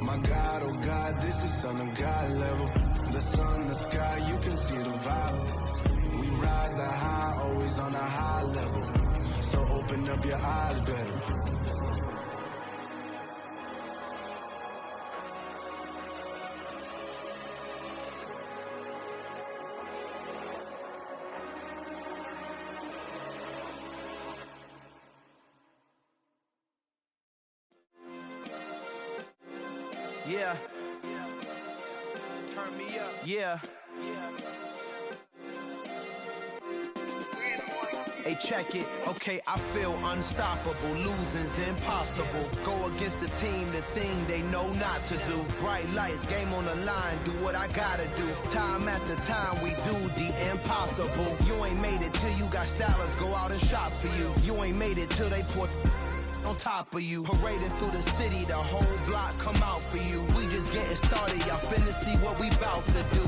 My God, oh God, this is Son of God level. The sun, the sky, you can see the vibe. We ride the high, always on a high level. So open up your eyes better. Yeah. Turn me up. Yeah. Hey, check it. Okay, I feel unstoppable. Losing's impossible. Go against the team, the thing they know not to do. Bright lights, game on the line. Do what I gotta do. Time after time, we do the impossible. You ain't made it till you got stylers go out and shop for you. You ain't made it till they put on top of you. Parading through the city, the whole block come out for you. We just getting started, y'all finna see what we bout to do.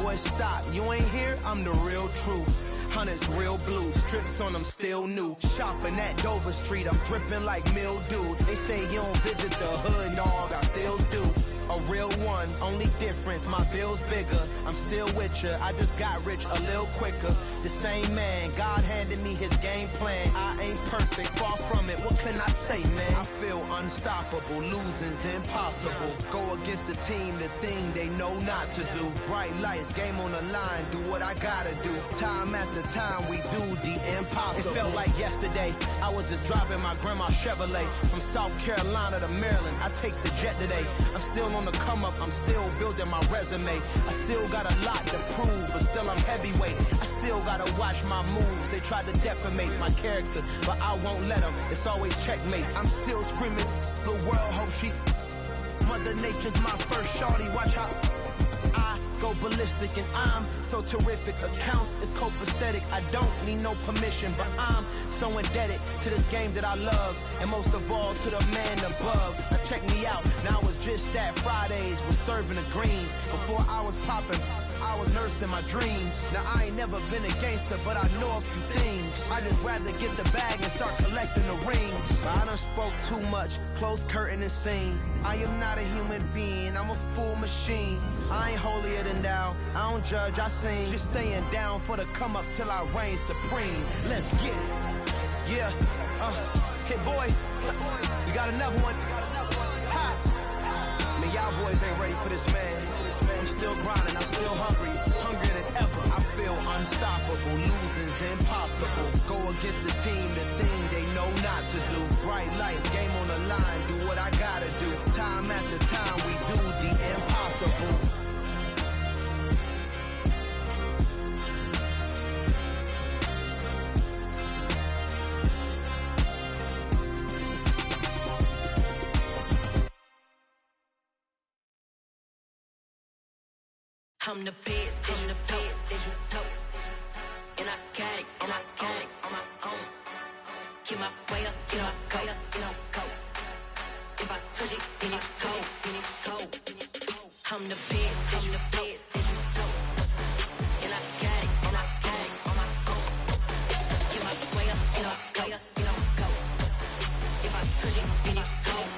Boy, stop, you ain't here, I'm the real truth. Hunters, real blue, strips on them still new. Shopping at Dover Street, I'm dripping like mildew. They say you don't visit the hood, dog, I still do. A real one, only difference, my bill's bigger. I'm still with ya, I just got rich a little quicker. The same man, God handed me his game plan. I ain't perfect, far from it, what can I say, man? I feel unstoppable, losing's impossible. Go against the team, the thing they know not to do. Bright lights, game on the line, do what I gotta do. Time after time, we do the impossible. It felt like yesterday, I was just driving my grandma's Chevrolet. From South Carolina to Maryland, I take the jet today. I'm still on the come up, I'm still building my resume. I still got a lot to prove, but still I'm heavyweight. I still gotta watch my moves. They try to defamate my character, but I won't let them. It's always checkmate. I'm still screaming, the world hope she. Mother Nature's my first shorty. Watch how I go ballistic, and I'm so terrific. Accounts is copacetic. I don't need no permission, but I'm so indebted to this game that I love, and most of all to the man above. Now check me out. Now it's just that Fridays was serving the greens. Before I was popping, I was nursing my dreams. Now I ain't never been a gangster, but I know a few things. I just rather get the bag and start collecting the rings. But I done spoke too much, close curtain and scene. I am not a human being, I'm a full machine. I ain't holier than thou, I don't judge, I sing. Just staying down for the come up till I reign supreme. Let's get it. Yeah, hit boy, we got another one. Ha! Man, y'all boys ain't ready for this, man. I'm still grinding, I'm still hungry, hungrier than ever. I feel unstoppable, losing's impossible. Go against the team, the thing they know not to do. Bright lights, game on the line, do what I gotta do. Time after time, we do the impossible. I'm the best, and the best, and you know. And I got it, and I got it on my own. Get my way up, get my go, go. If I touch it, then it's cold, I'm the best, and the best, and you know. And I got it, and I got it on my own. Get my way up, get my go. If I touch it, then it's cold,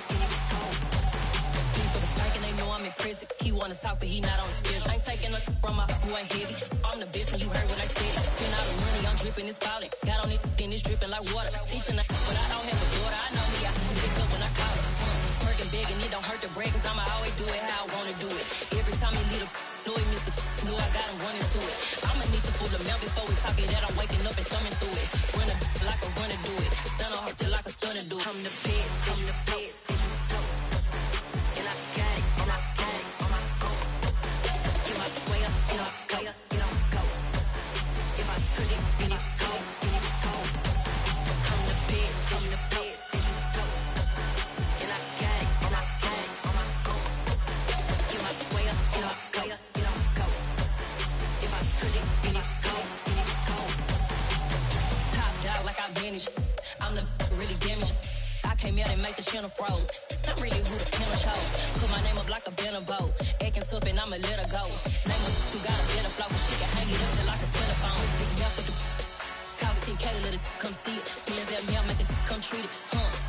for the bike and they know I'm impressive. He wanna talk, but he not on the schedule. I ain't taking a from my boy heavy. I'm the best, and you heard what I said. Spend all the money, I'm dripping, it's falling. Got on it, then it's dripping like water. Teaching, but I don't have a daughter. I know me, I can pick up when I call it. Working big, and it don't hurt to break, cause I'ma always do it how I wanna do it. Every time he lead a know he missed the know I got him running to it. I'ma need the full amount before we talk it that I'm waking up and thumbing through it. Run a like a runner do it. Stun on her till like a stunner do it. I'm the best, I'm the best, and you know. And I got it, and I got it on my own. Get my way up, get my go, go. If I touch it, then it's cold, I'm the best, I'm the best, and you know. And I got it, and I got it on my own. Get my way up, get my go. If I touch it, then it's cold, Top dog like I manage. I'm the really damaged. I came out and make the channel froze. I'm really who the panel chose. Put my name up like a banner boat. Acting tough and I'ma let her go. Name her who got a better flow, but she can hang it up just like a telephone. Sticking up with the cost 10K to let it come see it. Hands that me, I make it come treat it.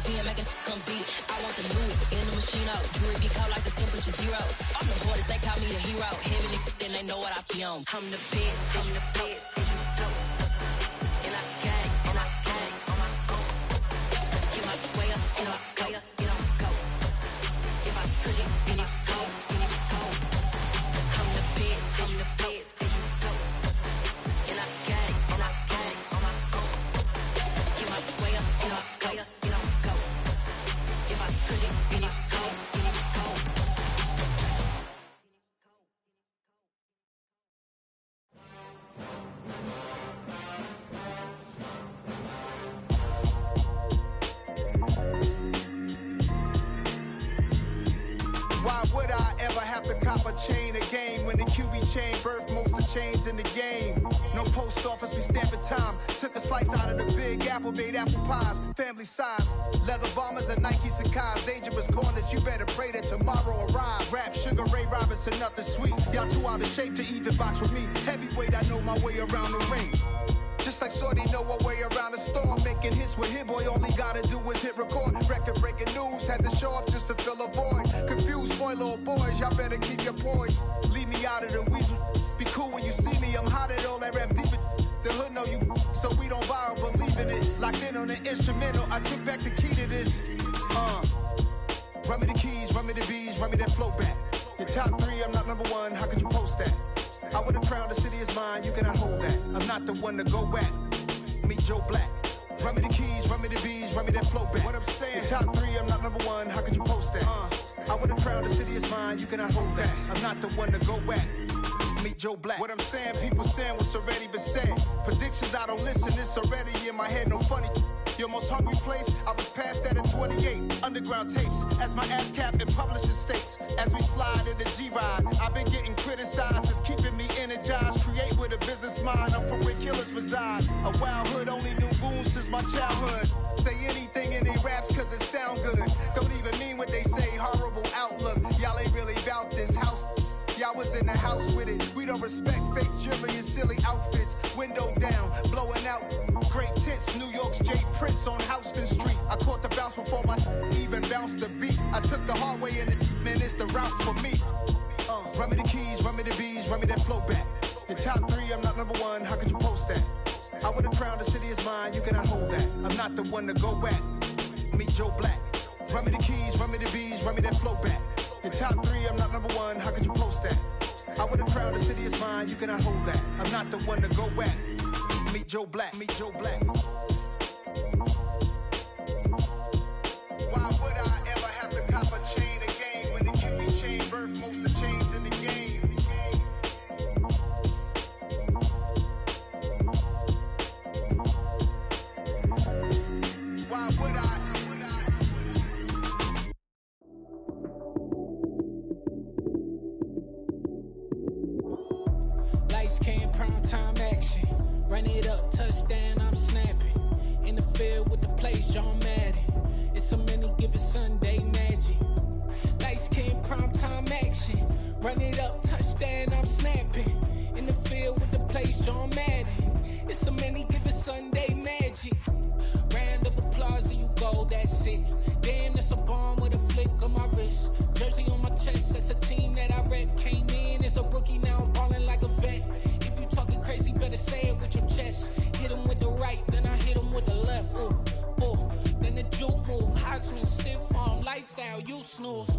Spin, make it come beat it. I want the new in the machine out. Jewelry be cold like the temperature 0. I'm the hardest, they call me the hero. Heavenly, then they know what I be on. I'm the best, I'm the best, and you know. And I got it, and I got it on my own. Get my way up, and I go. If I touch it, then it's cold, I'm the best, I'm the best, and you know. And I got it, and I got it on my own. Get my way up, and I go. If I touch it, then it's cold, Why would I ever have to cop a chain again when the QB chain birthed most of chains in the game? No post office, we stamping time. Took a slice out of the big apple, made apple pies, family size. Leather bombers and Nike Sacai's. Dangerous corners, you better pray that tomorrow arrives. Rap, Sugar Ray Robinson, nothing sweet. Y'all too out of shape to even box with me. Heavyweight, I know my way around the ring. Just like Shorty know her way around the storm. Making hits with Hit Boy, all he gotta do is hit record. Record breaking news, had to show up just to fill a void. Confused boy, little boys, y'all better keep your poise. Leave me out of the weasel. Be cool when you see me, I'm hot at all that rap deep. The hood know you, so we don't borrow, believe in it. Locked in on the instrumental, I took back the key to this. Run me the keys, run me the bees, run me that flow back. Your top 3, I'm not number 1, how could you post that? I would have crowned the city is mine, you cannot hold that. I'm not the one to go back. Meet Joe Black. Run me the keys, run me the bees, run me that flow back. What I'm saying, top 3, I'm not number 1, how could you post that? I would have crowned the city is mine, you cannot hold that. I'm not the one to go back. Meet Joe Black. What I'm saying, people saying what's already been said. Predictions, I don't listen, it's already in my head, no funny. Your most hungry place, I was past that at 28. Underground tapes, as my ass cap in publishing states. As we slide in the G-Ride, I've been getting criticized, it's keeping me energized. Create with a business mind, I'm from where killers reside. A wild hood, only knew goons since my childhood. Say anything in they raps cause it sound good. Don't even mean what they say, horrible outlook. Y'all ain't really about this house. Y'all was in the house with it. We don't respect fake jewelry and silly outfits. Window down, blowing out great tits. New York's J. Prince on Houston Street. I caught the bounce before my even bounced the beat. I took the hard way in it, man, it's the route for me. Run me the keys, run me the bees, run me that flow back. Your top 3, I'm not number 1, how could you post that? I would have crowned the city is mine. mine, you cannot hold that. I'm not the one to go back. Meet Joe Black. Run me the keys, run me the bees, run me that flow back. Your top 3, I'm not number 1, how could you post that? I would have crowned the city is mine, you cannot hold that. I'm not the one to go back. Meet Joe Black, meet Joe Black. Why would I ever have to cop a chain again when the QB chain birthed most of the chains in the game? Why would I? Lights came, prime time action. Run it up, touchdown, I'm snapping. In the field with the plays, John Madden. It's a many given Sunday magic. Lights came, prime time action. Run it up, touchdown, I'm snapping. In the field with the plays, John Madden. It's a many given Sunday magic. Round of applause and you go, that's it. Damn, that's a bomb with a flick on my wrist. Jersey on my chest, that's a team that I rep. Came in as a rookie, now I'm ballin' like a vet. If you talking crazy, better say it with your chest. Hit him with the right, then I hit him with the left. Ooh, ooh. Then the juke move, Heisman stiff arm, lights out, you snooze.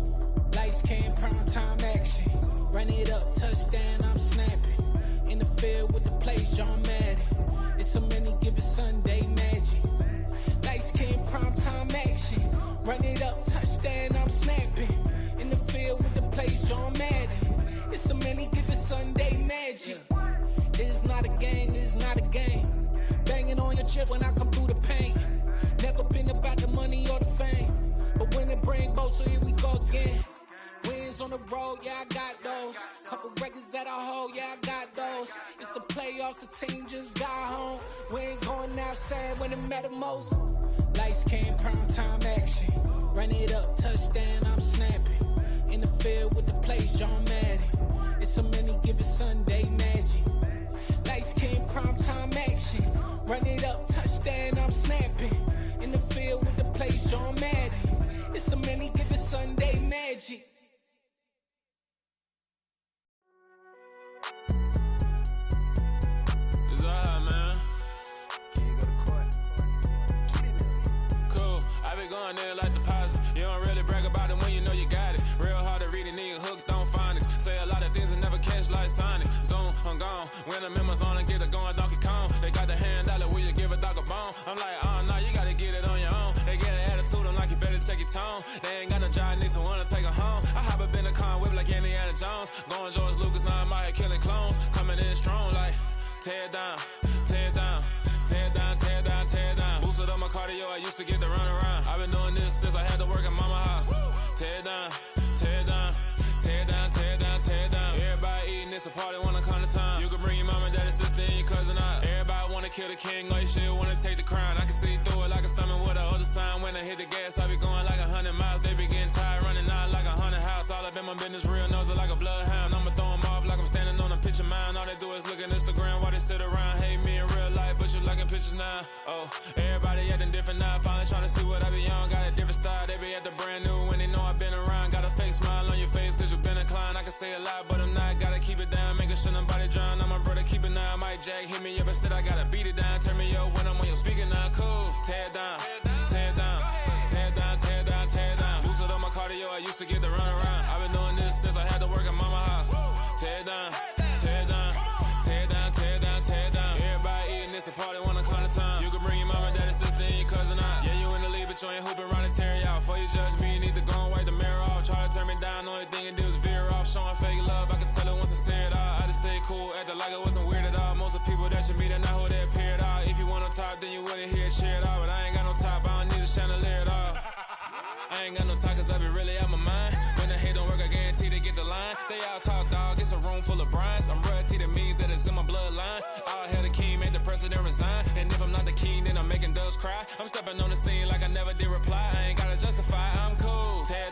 Lights came, prime time action. Run it up, touchdown, I'm snapping. In the field with the plays, John Madden. It's a many given Sunday magic. Lights came, prime time action. Run it up, touchdown, I'm snapping. In the field with the plays, John Madden. It's a many given Sunday magic. This is not a game, this is not a game. Banging on your chest when I come through the pain. Never been about the money or the fame. But when it bring both, so here we go again. Wins on the road, yeah, I got those. Couple records that I hold, yeah, I got those. It's the playoffs, the team just got home. We ain't going outside when it matter most. Lights came, prime time action. Run it up, touchdown, I'm snapping. In the field with the plays, John Madden. It's a many given Sunday magic. Lights came, prime time action. Run it up, touchdown, I'm snapping. In the field with the plays, John Madden. It's a many given Sunday magic. It's alright, man. Cool, I be going there like deposit. You don't really brag about it when you know you got it. Real hard to read a nigga hooked on phonics. Say a lot of things and never catch like Sonic. Zoom, I'm gone. When the memos on and get it going Donkey Kong. They got the $100, will you give a dog a bone? I'm like, oh no, you gotta get it on your own. They get an attitude, I'm like, you better check your tone. They ain't got no job, need someone to take her home. I hop up in the car whip like Indiana Jones. Going George Lucas, now I'm out here killing clones. Coming in strong like, tear down, tear down, tear down, tear down, tear down. Boosted up my cardio, I used to get to run around. I've been doing this since I had to work at mama house. Tear down, tear down, tear down, tear down, tear down. Everybody eating, it's a party when I come to time. You can bring your mama, daddy, sister, and your cousin out. Everybody wanna kill the king, or you shit wanna take the crown. I can see through it like a stomach with a other sign. When I hit the gas, I be going like 100 miles. They be getting tired, running out like 100 house. All up in my business, real nose like a bloodhound. I'ma throw 'em off like I'm standing on a picture mound. All they do is look at Instagram while they sit around. Hate me in real life, but you liking pictures now. Oh, everybody acting different now. Finally trying to see what I be on. Got a different style, they be at the brand new when they know I've been around. Got a fake smile on your face cause you been inclined. I can say a lot, but I'm not. Gotta keep it down, making sure nobody drown. I'm my brother, keep it now. Mike Jack hit me up and said I gotta beat it down. Turn me up when I'm on your speaker now. Cool, tear down, tear down, tear down, tear down, tear down. Boosted up my cardio, I used to get to run around. I've been doing this since I had to work at mama house. Tear down, tear down, tear down, tear down, tear down. Everybody eating, it's a party when I come to time. You can bring your mama, daddy, sister, and your cousin out. Yeah, you in the league, but you ain't hooping around and tear you out. Before you judge me, you need to go and wipe the mirror off. Try to turn me down, only thing you do is veer off. Showing fake love, I can tell it once I see it all. I just stay cool, acting like it wasn't weird at all. Most of the people that you meet are not who they appear at all. If you want on top, then you wouldn't hear it cheer at all. But I ain't got no top, I don't need a chandelier at all. I ain't got no time cause I be really out my mind. When the hate don't work, I guarantee they get the line. They all talk dog, it's a room full of brinds. I'm royalty, that means that it's in my bloodline. All hell the king, made the president resign. And if I'm not the king, then I'm making doves cry. I'm stepping on the scene like I never did reply. I ain't gotta justify, I'm cool. Tear